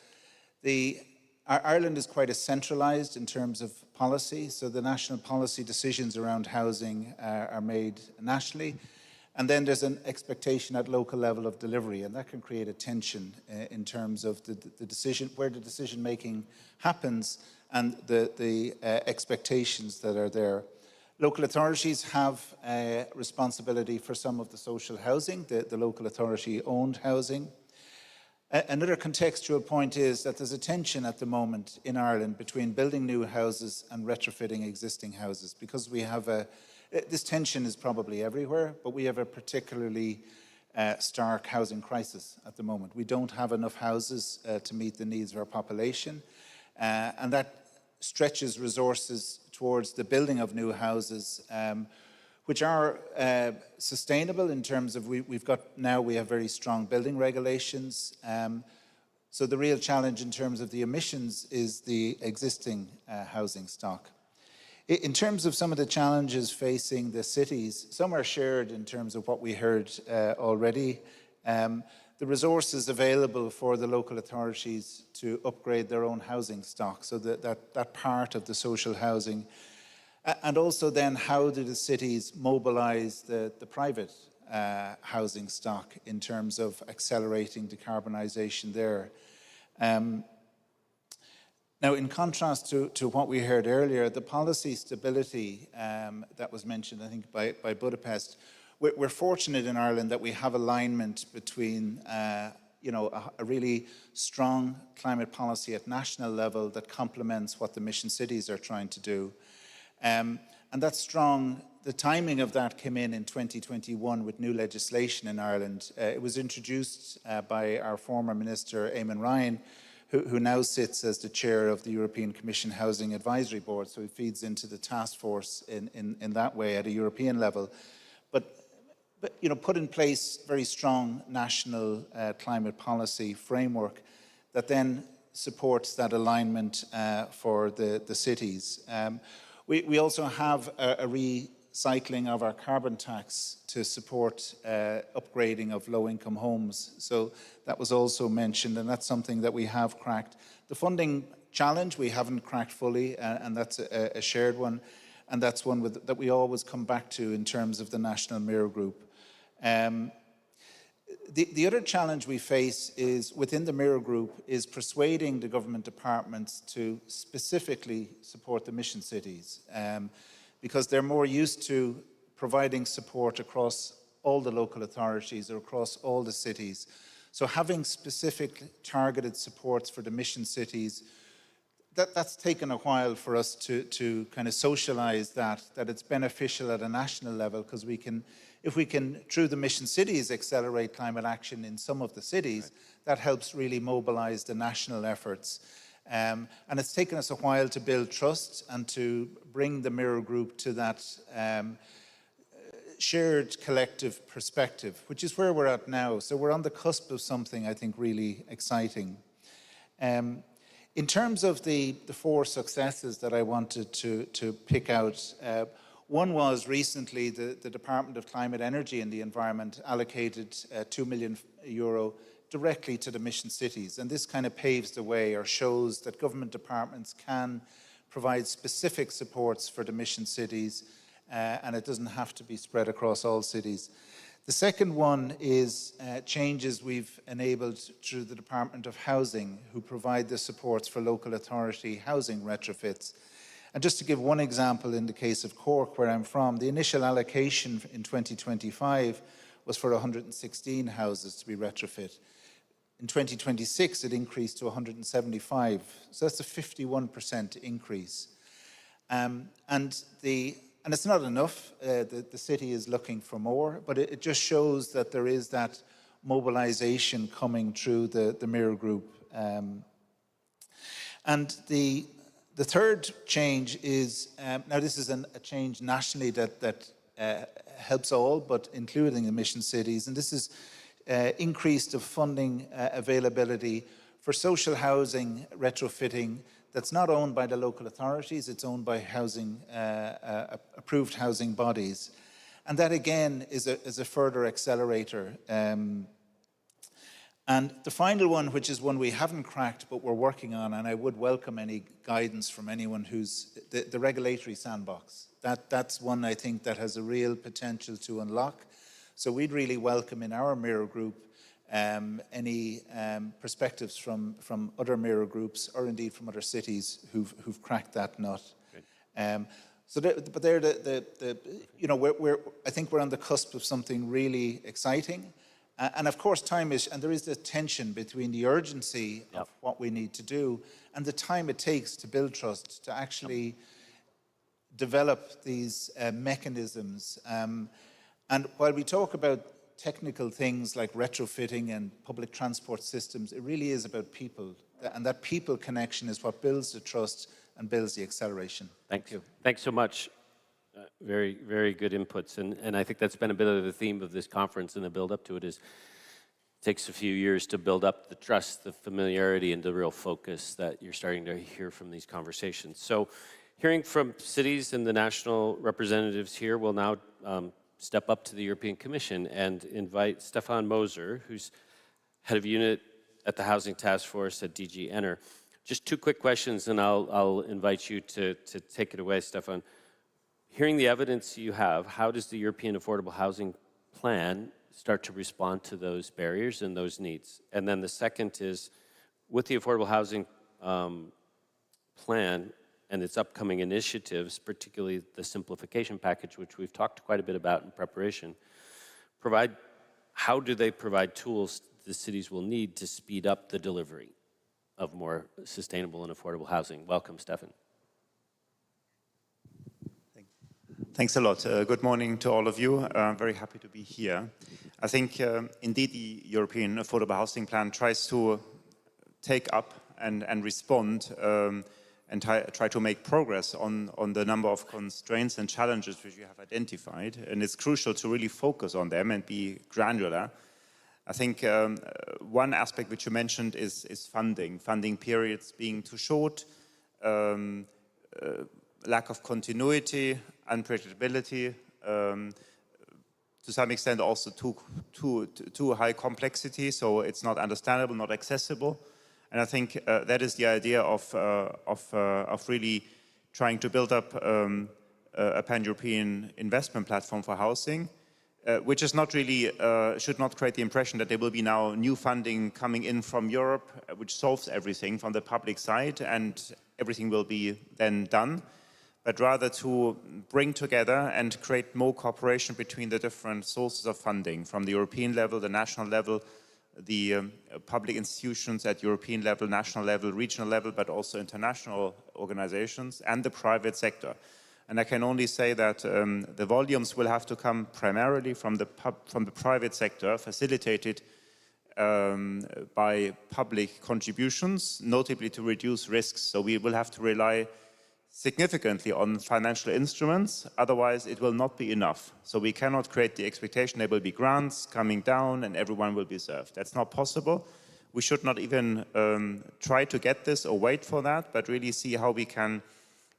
Speaker 6: Ireland is quite centralised in terms of policy, so the national policy decisions around housing are made nationally. And then there's an expectation at local level of delivery, and that can create a tension in terms of the decision, where the decision making happens and the expectations that are there. Local authorities have a responsibility for some of the social housing, the local authority owned housing. Another contextual point is that there's a tension at the moment in Ireland between building new houses and retrofitting existing houses, because we have this tension is probably everywhere, but we have a particularly stark housing crisis at the moment. We don't have enough houses to meet the needs of our population, and that stretches resources towards the building of new houses, which are sustainable in terms of we have very strong building regulations. So the real challenge in terms of the emissions is the existing housing stock. In terms of some of the challenges facing the cities, some are shared in terms of what we heard already. The resources available for the local authorities to upgrade their own housing stock, so that part of the social housing. And also then, how do the cities mobilise the private housing stock in terms of accelerating decarbonisation there? Now, in contrast to what we heard earlier, the policy stability that was mentioned, I think, by Budapest, we're fortunate in Ireland that we have alignment between a really strong climate policy at national level that complements what the mission cities are trying to do. And that's strong. The timing of that came in 2021 with new legislation in Ireland. It was introduced by our former minister, Eamon Ryan, who now sits as the chair of the European Commission Housing Advisory Board. So he feeds into the task force in that way at a European level. But put in place very strong national climate policy framework that then supports that alignment for the cities. We also have a recycling of our carbon tax to support upgrading of low-income homes. So that was also mentioned, and that's something that we have cracked. The funding challenge we haven't cracked fully, and that's a shared one, and that's one that we always come back to in terms of the National Mirror Group. The other challenge we face is within the Mirror Group is persuading the government departments to specifically support the mission cities, because they're more used to providing support across all the local authorities or across all the cities. So having specific targeted supports for the mission cities, that's taken a while for us to kind of socialize that it's beneficial at a national level, because if we can, through the mission cities, accelerate climate action in some of the cities, right, that helps really mobilize the national efforts. And it's taken us a while to build trust and to bring the Mirror Group to that shared collective perspective, which is where we're at now. So we're on the cusp of something, I think, really exciting. In terms of the four successes that I wanted to pick out, one was recently the Department of Climate, Energy and the Environment allocated €2 million directly to the mission cities. And this kind of paves the way, or shows that government departments can provide specific supports for the mission cities, and it doesn't have to be spread across all cities. The second one is changes we've enabled through the Department of Housing, who provide the supports for local authority housing retrofits. And just to give one example, in the case of Cork, where I'm from, the initial allocation in 2025 was for 116 houses to be retrofit. In 2026, it increased to 175. So that's a 51% increase. And it's not enough. The city is looking for more, but it just shows that there is that mobilization coming through the Mirror Group. And the third change is, now this is a change nationally that helps all, but including the mission cities, and this is increased of funding availability for social housing retrofitting that's not owned by the local authorities, it's owned by housing, approved housing bodies. And that again is a further accelerator. And the final one, which is one we haven't cracked but we're working on, and I would welcome any guidance from anyone, who's the regulatory sandbox. That's one I think that has a real potential to unlock. So we'd really welcome in our mirror group any perspectives from other mirror groups or indeed from other cities who've cracked that nut. But they're I think we're on the cusp of something really exciting. And of course, time is, and there is this tension between the urgency of what we need to do and the time it takes to build trust, to actually develop these mechanisms. And while we talk about technical things like retrofitting and public transport systems, it really is about people. And that people connection is what builds the trust and builds the acceleration.
Speaker 1: Thank you. Thanks so much. Very, very good inputs. And I think that's been a bit of the theme of this conference and the build up to it is it takes a few years to build up the trust, the familiarity, and the real focus that you're starting to hear from these conversations. So hearing from cities and the national representatives here, we'll now step up to the European Commission and invite Stefan Moser, who's head of unit at the Housing Task Force at DG Enter. Just two quick questions, and I'll invite you to take it away, Stefan. Hearing the evidence you have, how does the European Affordable Housing Plan start to respond to those barriers and those needs? And then the second is, with the Affordable Housing Plan and its upcoming initiatives, particularly the simplification package, which we've talked quite a bit about in preparation, how do they provide tools the cities will need to speed up the delivery of more sustainable and affordable housing? Welcome, Stefan.
Speaker 7: Thanks a lot. Good morning to all of you. I'm very happy to be here. I think indeed the European Affordable Housing Plan tries to take up and respond and try to make progress on the number of constraints and challenges which you have identified. And it's crucial to really focus on them and be granular. I think one aspect which you mentioned is funding periods being too short, lack of continuity, unpredictability, to some extent also too high complexity, so it's not understandable, not accessible. And I think that is the idea of really trying to build up a pan-European investment platform for housing, which is not really, should not create the impression that there will be now new funding coming in from Europe, which solves everything from the public side and everything will be then done, but rather to bring together and create more cooperation between the different sources of funding from the European level, the national level, the public institutions at European level, national level, regional level, but also international organizations and the private sector. And I can only say that the volumes will have to come primarily from the private sector, facilitated by public contributions, notably to reduce risks. So we will have to rely significantly on financial instruments, otherwise it will not be enough. So we cannot create the expectation there will be grants coming down and everyone will be served. That's not possible. We should not even try to get this or wait for that, but really see how we can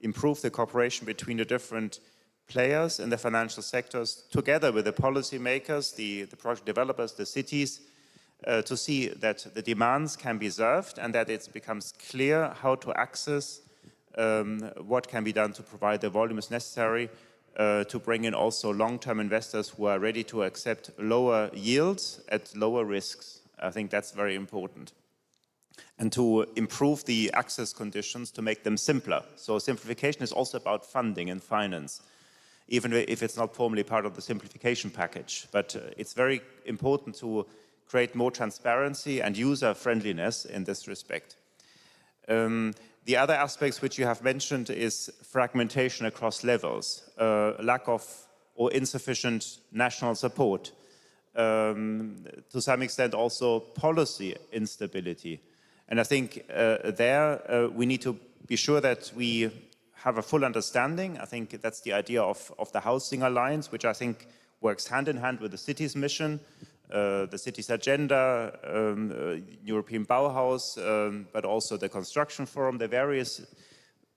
Speaker 7: improve the cooperation between the different players in the financial sectors, together with the policymakers, the project developers, the cities, to see that the demands can be served and that it becomes clear how to access what can be done to provide the volumes necessary to bring in also long-term investors who are ready to accept lower yields at lower risks. I think that's very important. And to improve the access conditions to make them simpler. So simplification is also about funding and finance, even if it's not formally part of the simplification package. But it's very important to create more transparency and user-friendliness in this respect. The other aspects which you have mentioned is fragmentation across levels, lack of or insufficient national support, to some extent also policy instability. And I think we need to be sure that we have a full understanding. I think that's the idea of the Housing Alliance, which I think works hand in hand with the city's mission, the city's agenda, European Bauhaus, but also the Construction Forum, the various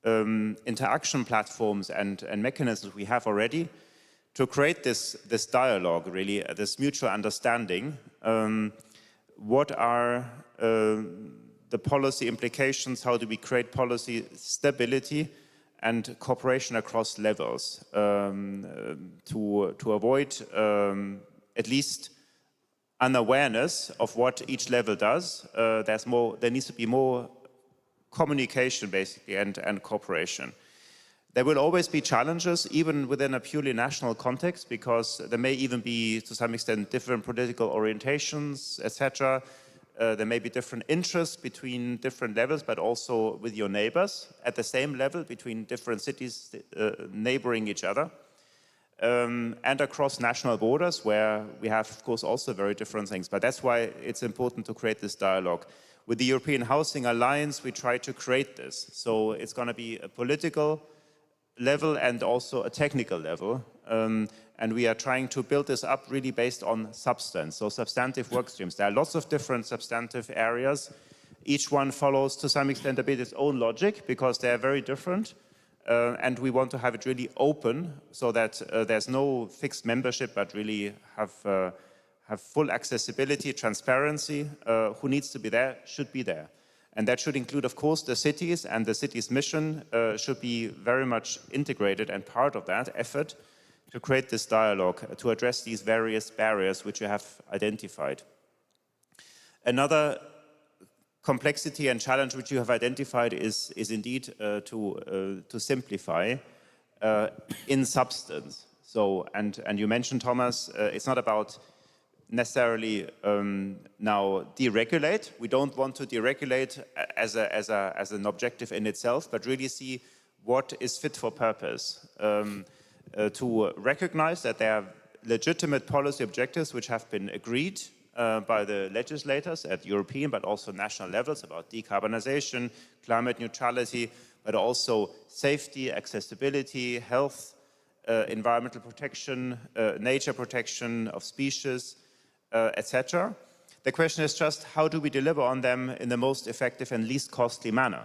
Speaker 7: interaction platforms and mechanisms we have already to create this dialogue, really, this mutual understanding. What are the policy implications? How do we create policy stability and cooperation across levels to avoid at least an awareness of what each level does. There needs to be more communication, basically, and cooperation. There will always be challenges, even within a purely national context, because there may even be, to some extent, different political orientations, etc. There may be different interests between different levels, but also with your neighbors at the same level, between different cities neighboring each other. And across national borders, where we have, of course, also very different things. But that's why it's important to create this dialogue. With the European Housing Alliance, we try to create this. So it's going to be a political level and also a technical level. And we are trying to build this up really based on substance, so substantive work streams. There are lots of different substantive areas. Each one follows, to some extent, a bit its own logic, because they are very different. And we want to have it really open, so that there's no fixed membership, but really have full accessibility, transparency. Who needs to be there should be there. And that should include, of course, the cities, and the city's mission should be very much integrated and part of that effort to create this dialogue, to address these various barriers which you have identified. Another complexity and challenge which you have identified is indeed to simplify in substance. So, and you mentioned, Thomas, it's not about necessarily now deregulate. We don't want to deregulate as an objective in itself, but really see what is fit for purpose. To recognize that there are legitimate policy objectives which have been agreed by the legislators at European but also national levels about decarbonization, climate neutrality, but also safety, accessibility, health, environmental protection, nature protection of species, etc. The question is just, how do we deliver on them in the most effective and least costly manner?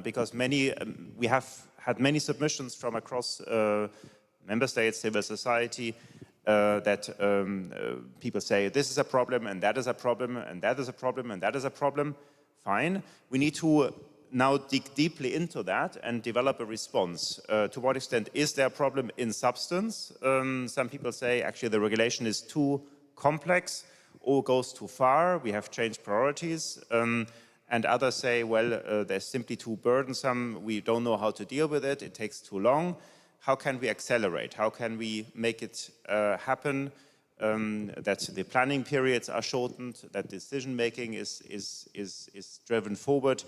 Speaker 7: Because we have had many submissions from across member states, civil society, that people say this is a problem and that is a problem and that is a problem and that is a problem. Fine. We need to now dig deeply into that and develop a response. To what extent is there a problem in substance? Some people say actually the regulation is too complex or goes too far. We have changed priorities. And others say, well, they're simply too burdensome. We don't know how to deal with it. It takes too long. How can we accelerate? How can we make it happen that the planning periods are shortened, that decision-making is driven forward?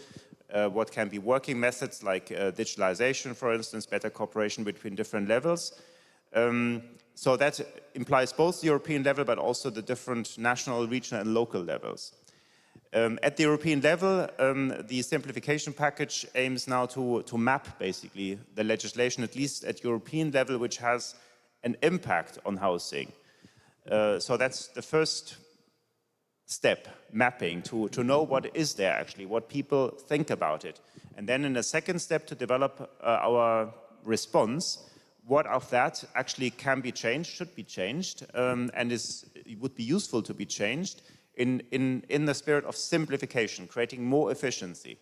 Speaker 7: What can be working methods like digitalization, for instance, better cooperation between different levels? So that implies both the European level, but also the different national, regional, and local levels. At the European level, the simplification package aims now to map, basically, the legislation, at least at European level, which has an impact on housing. So that's the first step, mapping, to know what is there actually, what people think about it. And then in a second step, to develop our response, what of that actually can be changed, should be changed, and would be useful to be changed, in the spirit of simplification, creating more efficiency.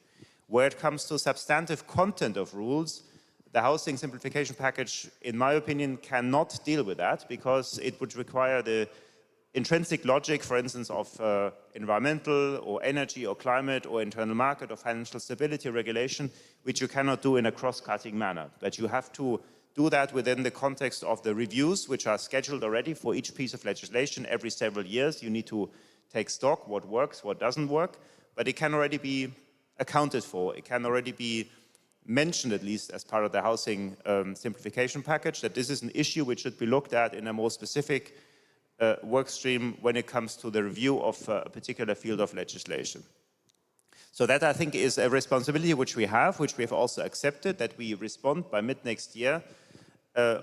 Speaker 7: Where it comes to substantive content of rules, the housing simplification package, in my opinion, cannot deal with that, because it would require the intrinsic logic, for instance, of environmental or energy or climate or internal market or financial stability regulation, which you cannot do in a cross-cutting manner. But you have to do that within the context of the reviews, which are scheduled already for each piece of legislation every several years. You need to take stock, what works, what doesn't work, but it can already be accounted for. It can already be mentioned, at least as part of the housing simplification package, that this is an issue which should be looked at in a more specific work stream when it comes to the review of a particular field of legislation. So that, I think, is a responsibility which we have also accepted, that we respond by mid-next year.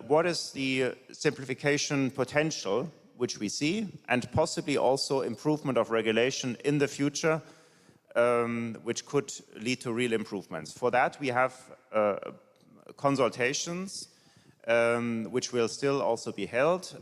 Speaker 7: What is the simplification potential which we see, and possibly also improvement of regulation in the future, which could lead to real improvements. For that, we have consultations, which will still also be held.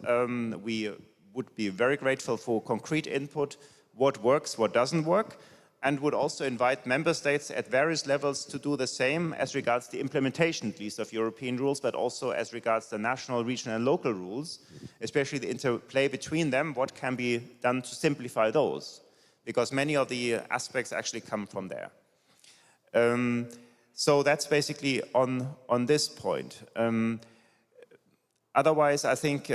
Speaker 7: We would be very grateful for concrete input, what works, what doesn't work. and would also invite member states at various levels to do the same as regards the implementation, at least, of European rules, but also as regards the national, regional, and local rules, especially the interplay between them, what can be done to simplify those, because many of the aspects actually come from there. So that's basically on this point. Otherwise, I think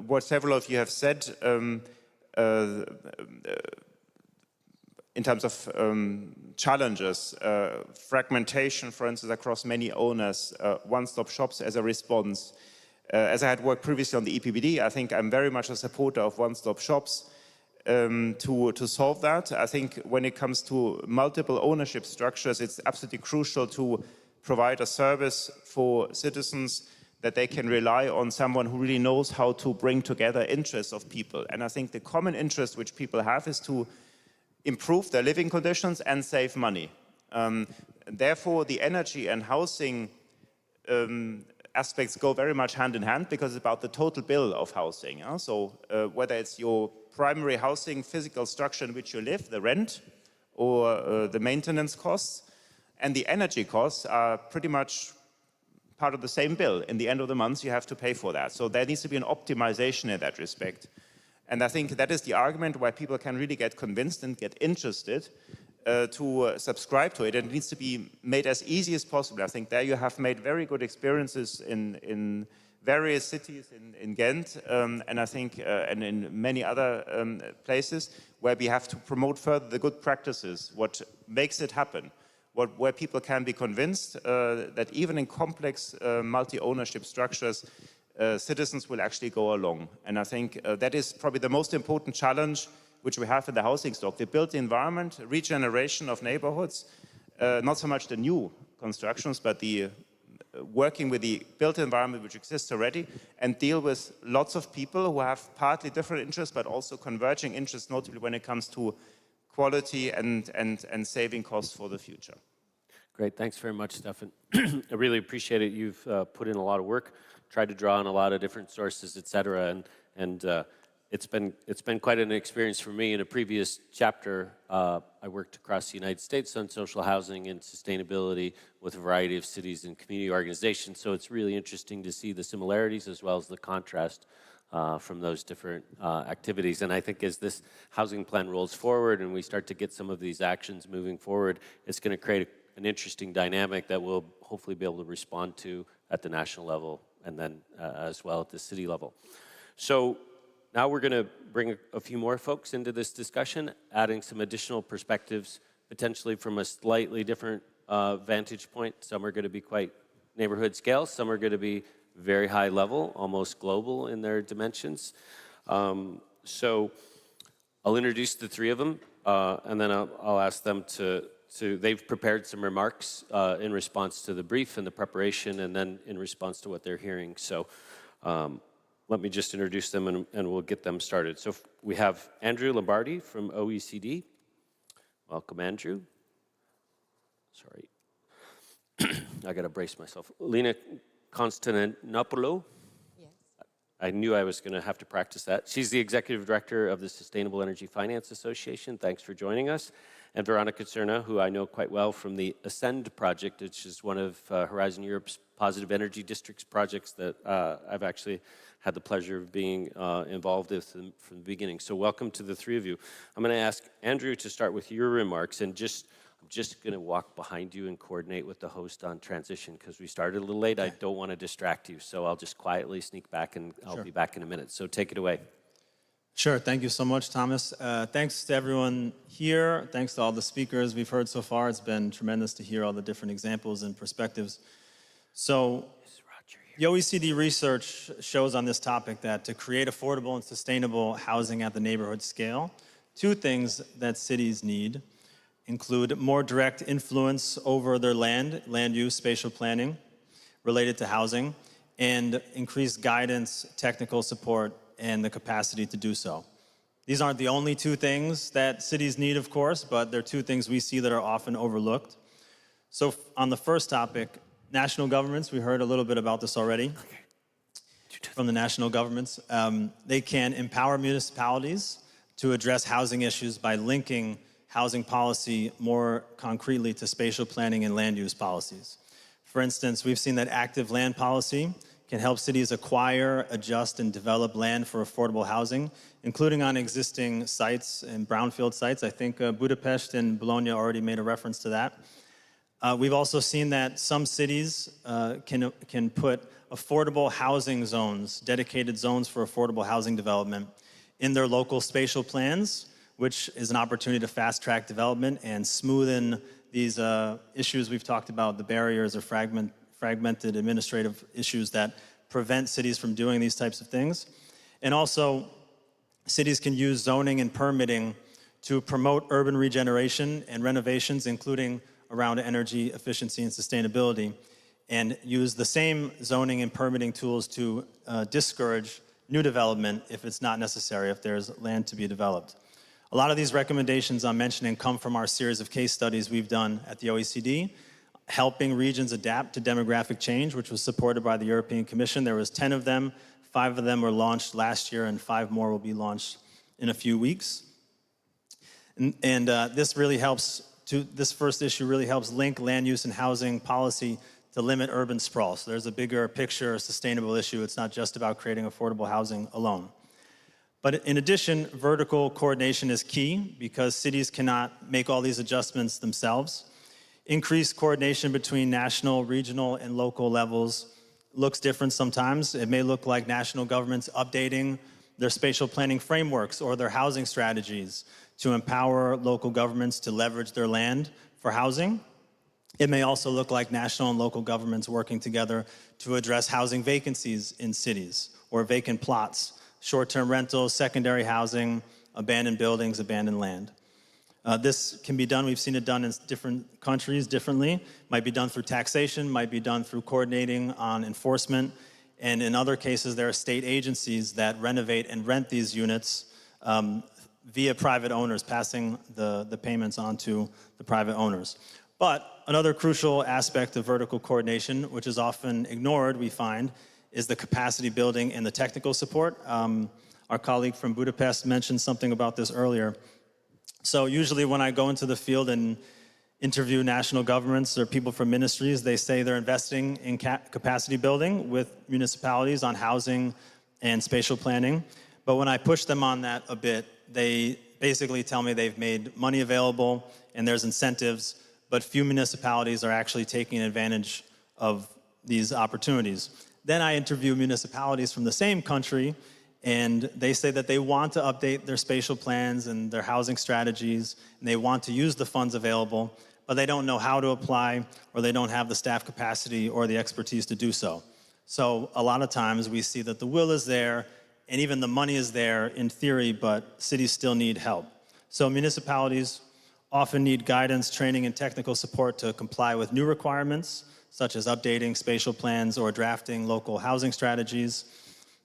Speaker 7: what several of you have said in terms of challenges, fragmentation, for instance, across many owners, one-stop shops as a response. As I had worked previously on the EPBD, I think I'm very much a supporter of one-stop shops to solve that. I think when it comes to multiple ownership structures, it's absolutely crucial to provide a service for citizens that they can rely on someone who really knows how to bring together interests of people. And I think the common interest which people have is to improve their living conditions and save money. Therefore, the energy and housing aspects go very much hand in hand because it's about the total bill of housing. So whether it's your primary housing physical structure in which you live, the rent, or the maintenance costs, and the energy costs are pretty much part of the same bill. In the end of the month, you have to pay for that. So there needs to be an optimization in that respect. And I think that is the argument why people can really get convinced and get interested to subscribe to it. And it needs to be made as easy as possible. I think there you have made very good experiences in various cities in Ghent, and I think and in many other places where we have to promote further the good practices, what makes it happen, where people can be convinced that even in complex multi-ownership structures, citizens will actually go along. And I think that is probably the most important challenge which we have in the housing stock. The built environment, regeneration of neighborhoods, not so much the new constructions, but the working with the built environment which exists already and deal with lots of people who have partly different interests, but also converging interests, notably when it comes to quality and saving costs for the future.
Speaker 1: Great, thanks very much, Stefan. I really appreciate it. You've put in a lot of work, tried to draw on a lot of different sources, et cetera, and it's been quite an experience for me. In a previous chapter, I worked across the United States on social housing and sustainability with a variety of cities and community organizations, so it's really interesting to see the similarities as well as the contrast from those different activities. And I think as this housing plan rolls forward and we start to get some of these actions moving forward, it's going to create an interesting dynamic that we'll hopefully be able to respond to at the national level and then as well at the city level. So now we're going to bring a few more folks into this discussion, adding some additional perspectives, potentially from a slightly different vantage point. Some are going to be quite neighborhood scale, some are going to be very high level, almost global in their dimensions. So I'll introduce the three of them, and then I'll ask them they've prepared some remarks in response to the brief and the preparation, and then in response to what they're hearing. So let me just introduce them and we'll get them started. So we have Andrew Lombardi from OECD. Welcome, Andrew. Sorry. I got to brace myself. Lena Constantinopoulou.
Speaker 8: Yes.
Speaker 1: I knew I was going to have to practice that. She's the Executive Director of the Sustainable Energy Finance Association. Thanks for joining us. And Veronica Cerna, who I know quite well from the Ascend project, which is one of Horizon Europe's positive energy districts projects that I've actually had the pleasure of being involved with from the beginning. So welcome to the three of you. I'm going to ask Andrew to start with your remarks, and I'm just going to walk behind you and coordinate with the host on transition because we started a little late. I don't want to distract you, so I'll just quietly sneak back and I'll be back in a minute. So take it away.
Speaker 9: Sure, thank you so much, Thomas. Thanks to everyone here. Thanks to all the speakers we've heard so far. It's been tremendous to hear all the different examples and perspectives. So the OECD research shows on this topic that to create affordable and sustainable housing at the neighborhood scale, two things that cities need include more direct influence over their land use, spatial planning related to housing, and increased guidance, technical support, and the capacity to do so. These aren't the only two things that cities need, of course, but they're two things we see that are often overlooked. So on the first topic, national governments, we heard a little bit about this already from the national governments. They can empower municipalities to address housing issues by linking housing policy more concretely to spatial planning and land use policies. For instance, we've seen that active land policy can help cities acquire, adjust, and develop land for affordable housing, including on existing sites and brownfield sites. I think Budapest and Bologna already made a reference to that. We've also seen that some cities can put affordable housing zones, dedicated zones for affordable housing development in their local spatial plans, which is an opportunity to fast-track development and smoothen these issues we've talked about, the barriers or fragmented administrative issues that prevent cities from doing these types of things. And also, cities can use zoning and permitting to promote urban regeneration and renovations, including around energy efficiency and sustainability, and use the same zoning and permitting tools to discourage new development if it's not necessary, if there's land to be developed. A lot of these recommendations I'm mentioning come from our series of case studies we've done at the OECD, helping regions adapt to demographic change, which was supported by the European Commission. There was 10 of them. 5 of them were launched last year, and 5 more will be launched in a few weeks. And this really helps this first issue really helps link land use and housing policy to limit urban sprawl. So there's a bigger picture, sustainable issue. It's not just about creating affordable housing alone. But in addition, vertical coordination is key because cities cannot make all these adjustments themselves. Increased coordination between national, regional, and local levels looks different sometimes. It may look like national governments updating their spatial planning frameworks or their housing strategies to empower local governments to leverage their land for housing. It may also look like national and local governments working together to address housing vacancies in cities or vacant plots, short-term rentals, secondary housing, abandoned buildings, abandoned land. This can be done, we've seen it done in different countries differently. Might be done through taxation, might be done through coordinating on enforcement, and in other cases there are state agencies that renovate and rent these units via private owners, passing the payments on to the private owners. But another crucial aspect of vertical coordination, which is often ignored, we find, is the capacity building and the technical support. Our colleague from Budapest mentioned something about this earlier. So usually when I go into the field and interview national governments or people from ministries, they say they're investing in capacity building with municipalities on housing and spatial planning. But when I push them on that a bit, they basically tell me they've made money available and there's incentives, but few municipalities are actually taking advantage of these opportunities. Then I interview municipalities from the same country, and they say that they want to update their spatial plans and their housing strategies, and they want to use the funds available, but they don't know how to apply, or they don't have the staff capacity or the expertise to do so. So a lot of times we see that the will is there, and even the money is there in theory, but cities still need help. So municipalities often need guidance, training, and technical support to comply with new requirements, such as updating spatial plans or drafting local housing strategies.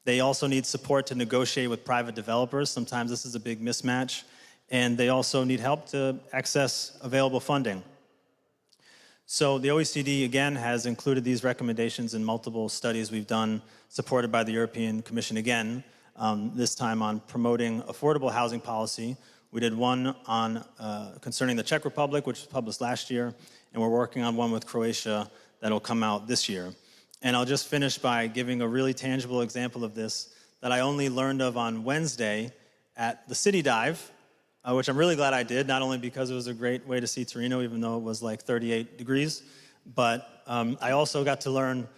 Speaker 9: They also need support to negotiate with private developers. Sometimes this is a big mismatch. And they also need help to access available funding. So the OECD, again, has included these recommendations in multiple studies we've done, supported by the European Commission again, this time on promoting affordable housing policy. We did one on concerning the Czech Republic, which was published last year, and we're working on one with Croatia that'll come out this year. And I'll just finish by giving a really tangible example of this that I only learned of on Wednesday at the City Dive, which I'm really glad I did, not only because it was a great way to see Torino, even though it was like 38 degrees, but I also got to learn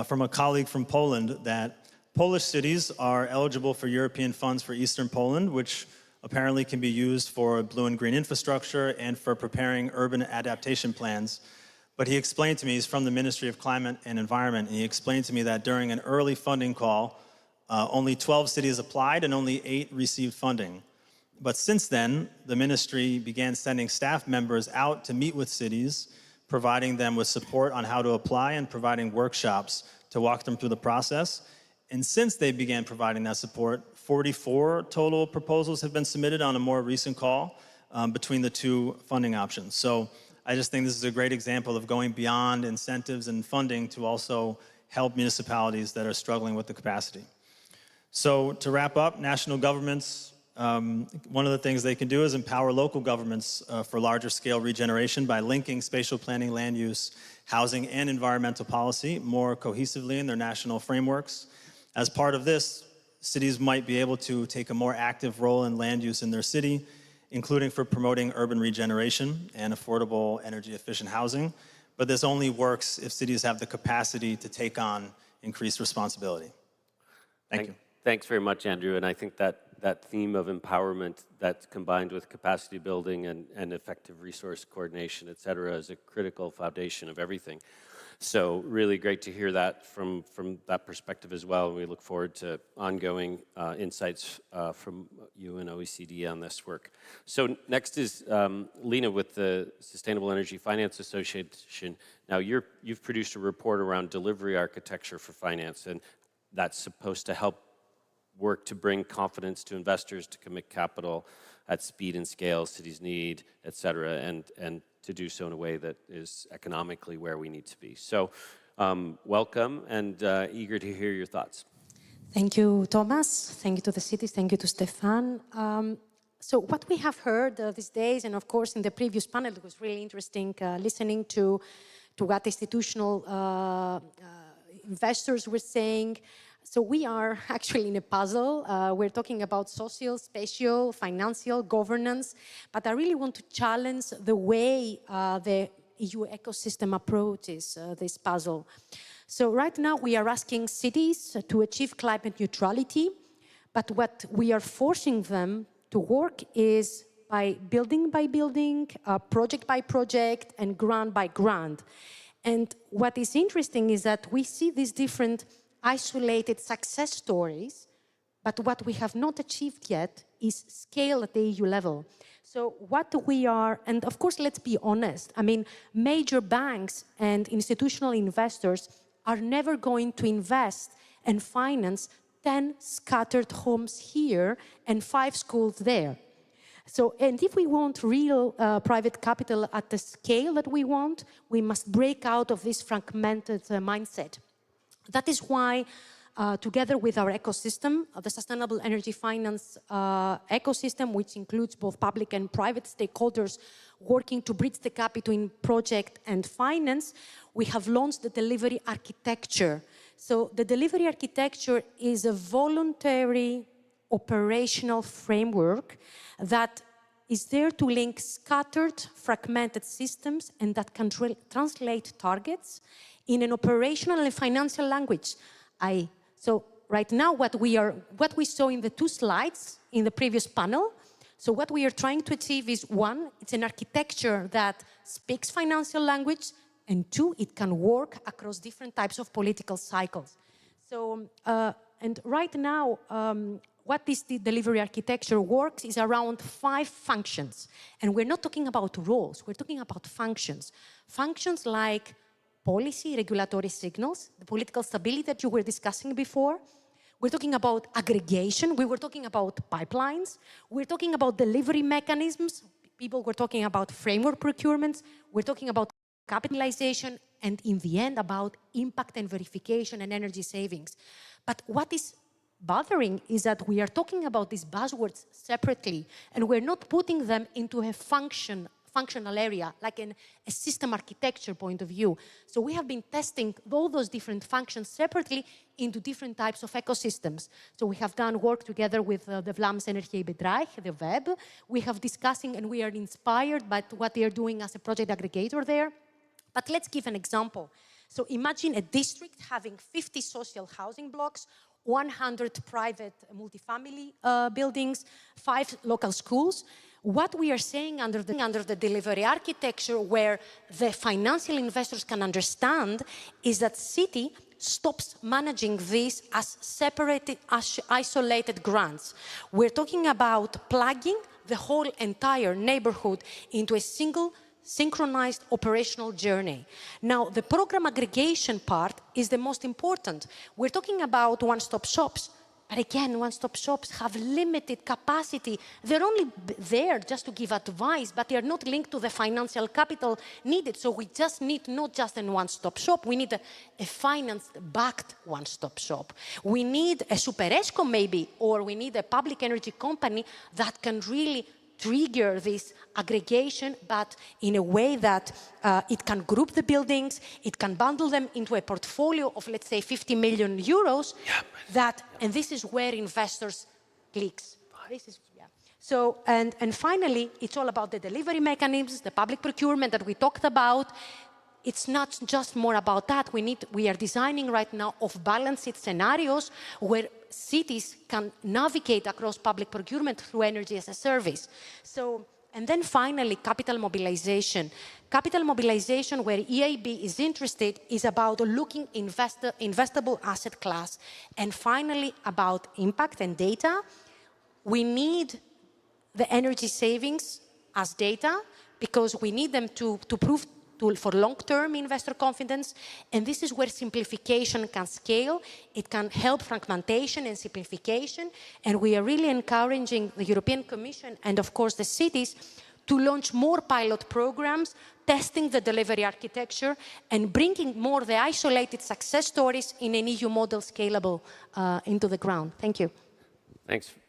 Speaker 9: from a colleague from Poland that Polish cities are eligible for European funds for Eastern Poland, which apparently can be used for blue and green infrastructure and for preparing urban adaptation plans. But he explained to me, he's from the Ministry of Climate and Environment, and he explained to me that during an early funding call, only 12 cities applied and only 8 received funding. But since then, the ministry began sending staff members out to meet with cities, providing them with support on how to apply and providing workshops to walk them through the process. And since they began providing that support, 44 total proposals have been submitted on a more recent call between the 2 funding options. So I just think this is a great example of going beyond incentives and funding to also help municipalities that are struggling with the capacity. So to wrap up, national governments one of the things they can do is empower local governments for larger scale regeneration by linking spatial planning, land use, housing, and environmental policy more cohesively in their national frameworks. As part of this, cities might be able to take a more active role in land use in their city, including for promoting urban regeneration and affordable energy efficient housing. But this only works if cities have the capacity to take on increased responsibility. Thank you.
Speaker 1: Thanks very much, Andrew. And I think that theme of empowerment that's combined with capacity building and effective resource coordination, et cetera, is a critical foundation of everything. So really great to hear that from that perspective as well. We look forward to ongoing insights from you and OECD on this work. So next is Lena with the Sustainable Energy Finance Association. Now you've produced a report around delivery architecture for finance, and that's supposed to help work to bring confidence to investors to commit capital at speed and scale cities need, et cetera, and to do so in a way that is economically where we need to be. So welcome, and eager to hear your thoughts.
Speaker 8: Thank you, Thomas. Thank you to the cities. Thank you to Stefan. So what we have heard these days, and of course in the previous panel, it was really interesting listening to what institutional investors were saying. So we are actually in a puzzle. We're talking about social, spatial, financial, governance, but I really want to challenge the way the EU ecosystem approaches this puzzle. So right now we are asking cities to achieve climate neutrality, but what we are forcing them to work is by building, project by project, and grant by grant. And what is interesting is that we see these different isolated success stories, but what we have not achieved yet is scale at the EU level. So what we are, and of course, let's be honest, I mean, major banks and institutional investors are never going to invest and finance 10 scattered homes here and 5 schools there. So, and if we want real private capital at the scale that we want, we must break out of this fragmented mindset. That is why, together with our ecosystem, the Sustainable Energy Finance ecosystem, which includes both public and private stakeholders working to bridge the gap between project and finance, we have launched the delivery architecture. So the delivery architecture is a voluntary operational framework that is there to link scattered, fragmented systems and that can translate targets in an operational and financial language. So right now, what we saw in the 2 slides in the previous panel, so what we are trying to achieve is 1, it's an architecture that speaks financial language, and 2, it can work across different types of political cycles. So, and right now, what this delivery architecture works is around 5 functions. And we're not talking about roles, we're talking about functions. Functions like policy, regulatory signals, the political stability that you were discussing before. We're talking about aggregation. We were talking about pipelines. We're talking about delivery mechanisms. People were talking about framework procurements. We're talking about capitalization, and in the end, about impact and verification and energy savings. But what is bothering is that we are talking about these buzzwords separately, and we're not putting them into a functional area, like a system architecture point of view. So we have been testing all those different functions separately into different types of ecosystems. So we have done work together with the Vlaams Energiebedrijf, the web. We have discussing, and we are inspired by what they are doing as a project aggregator there. But let's give an example. So imagine a district having 50 social housing blocks, 100 private multifamily buildings, 5 local schools. What we are saying under the delivery architecture, where the financial investors can understand, is that city stops managing this as separated, as isolated grants. We're talking about plugging the whole entire neighborhood into a single synchronized operational journey. Now, the program aggregation part is the most important. We're talking about one-stop shops, But again, one-stop shops have limited capacity. They're only there just to give advice, but they're not linked to the financial capital needed. So we just need not just a one-stop shop, we need a finance-backed one-stop shop. We need a super ESCO maybe, or we need a public energy company that can really trigger this aggregation, but in a way that it can group the buildings, it can bundle them into a portfolio of, let's say, 50 million euros, and this is where investors clicks. This is, So, and finally, it's all about the delivery mechanisms, the public procurement that we talked about. It's not just more about that. We are designing right now off-balanced scenarios where cities can navigate across public procurement through energy as a service. So, and then finally, capital mobilization. Capital mobilization, where EIB is interested, is about looking investable asset class. And finally, about impact and data. We need the energy savings as data because we need them to prove for long-term investor confidence, and this is where simplification can scale. It can help fragmentation and simplification, and we are really encouraging the European Commission and, of course, the cities to launch more pilot programs, testing the delivery architecture, and bringing more the isolated success stories in an EU model scalable into the ground. Thank you.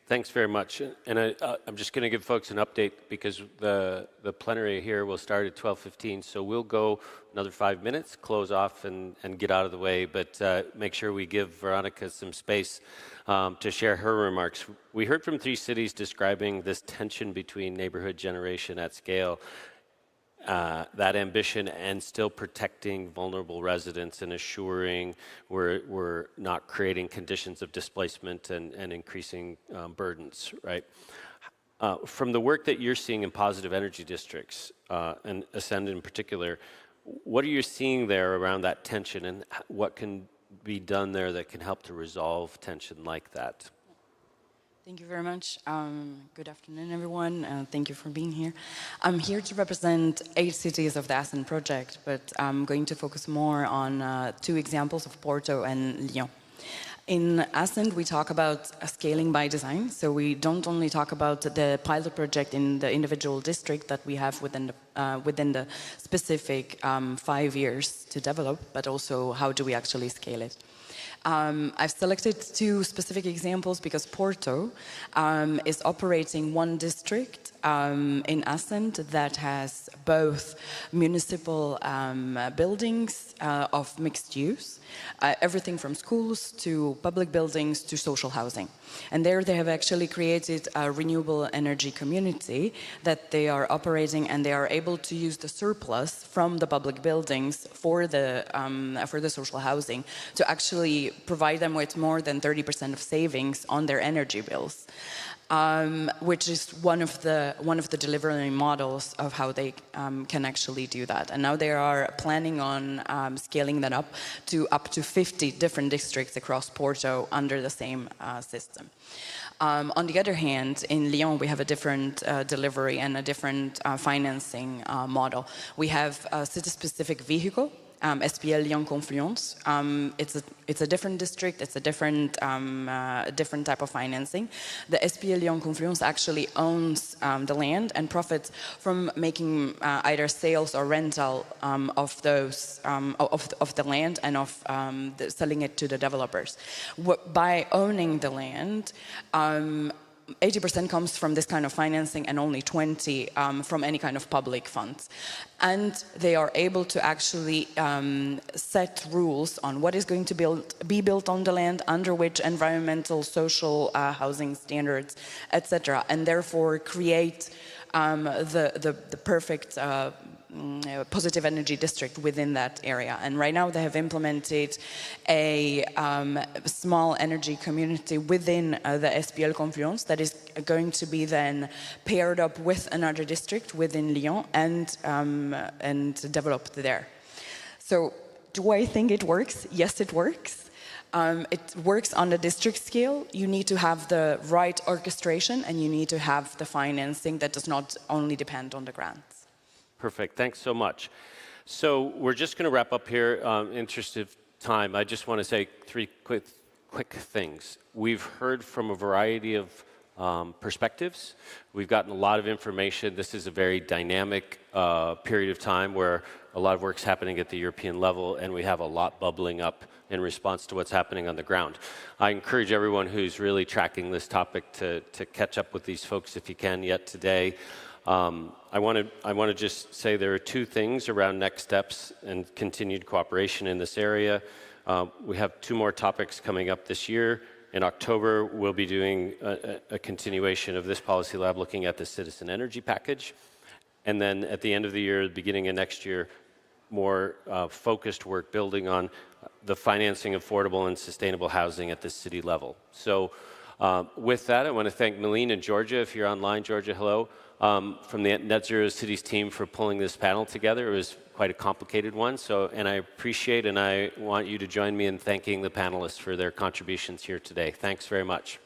Speaker 1: Thanks very much. And I'm just going to give folks an update because the plenary here will start at 12:15. So we'll go another 5 minutes, close off and get out of the way, but make sure we give Veronica some space to share her remarks. We heard from 3 cities describing this tension between neighborhood generation at scale, that ambition, and still protecting vulnerable residents and assuring we're not creating conditions of displacement and increasing burdens, right? From the work that you're seeing in positive energy districts, and Ascend in particular, what are you seeing there around that tension, and what can be done there that can help to resolve tension like that?
Speaker 10: Thank you very much. Good afternoon, everyone. Thank you for being here. I'm here to represent 8 cities of the Ascend project, but I'm going to focus more on 2 examples of Porto and Lyon. In Ascend, we talk about scaling by design. So we don't only talk about the pilot project in the individual district that we have within the specific 5 years to develop, but also how do we actually scale it. I've selected 2 specific examples because Porto is operating one district in Ascend that has both municipal buildings of mixed use, everything from schools to public buildings to social housing. And there they have actually created a renewable energy community that they are operating, and they are able to use the surplus from the public buildings for the social housing to actually provide them with more than 30% of savings on their energy bills. Which is one of the delivery models of how they can actually do that. And now they are planning on scaling that up to 50 different districts across Porto under the same system. On the other hand, in Lyon, we have a different delivery and a different financing model. We have a city-specific vehicle, SPL Lyon Confluence. It's a different district, it's a different type of financing. The SPL Lyon Confluence actually owns the land and profits from making either sales or rental of the land and of selling it to the developers. By owning the land, 80% comes from this kind of financing and only 20% from any kind of public funds. And they are able to actually set rules on what is going to be built on the land, under which environmental, social, housing standards, etc. And therefore create the perfect positive energy district within that area. And right now they have implemented a small energy community within the SPL Confluence that is going to be then paired up with another district within Lyon and developed there. So do I think it works? Yes, it works. It works on the district scale. You need to have the right orchestration and you need to have the financing that does not only depend on the grants.
Speaker 1: Perfect. Thanks so much. So we're just going to wrap up here. Interest of time, I just want to say 3 quick things. We've heard from a variety of perspectives. We've gotten a lot of information. This is a very dynamic period of time where a lot of work's happening at the European level, and we have a lot bubbling up in response to what's happening on the ground. I encourage everyone who's really tracking this topic to catch up with these folks if you can yet today. I want to just say there are two things around next steps and continued cooperation in this area. We have two more topics coming up this year. In October, we'll be doing a continuation of this policy lab looking at the citizen energy package. And then at the end of the year, beginning of next year, more focused work building on the financing of affordable and sustainable housing at the city level. So with that, I want to thank Malene and Georgia. If you're online, Georgia, hello. From the NetZeroCities team for pulling this panel together. It was quite a complicated one, and I appreciate and I want you to join me in thanking the panelists for their contributions here today. Thanks very much.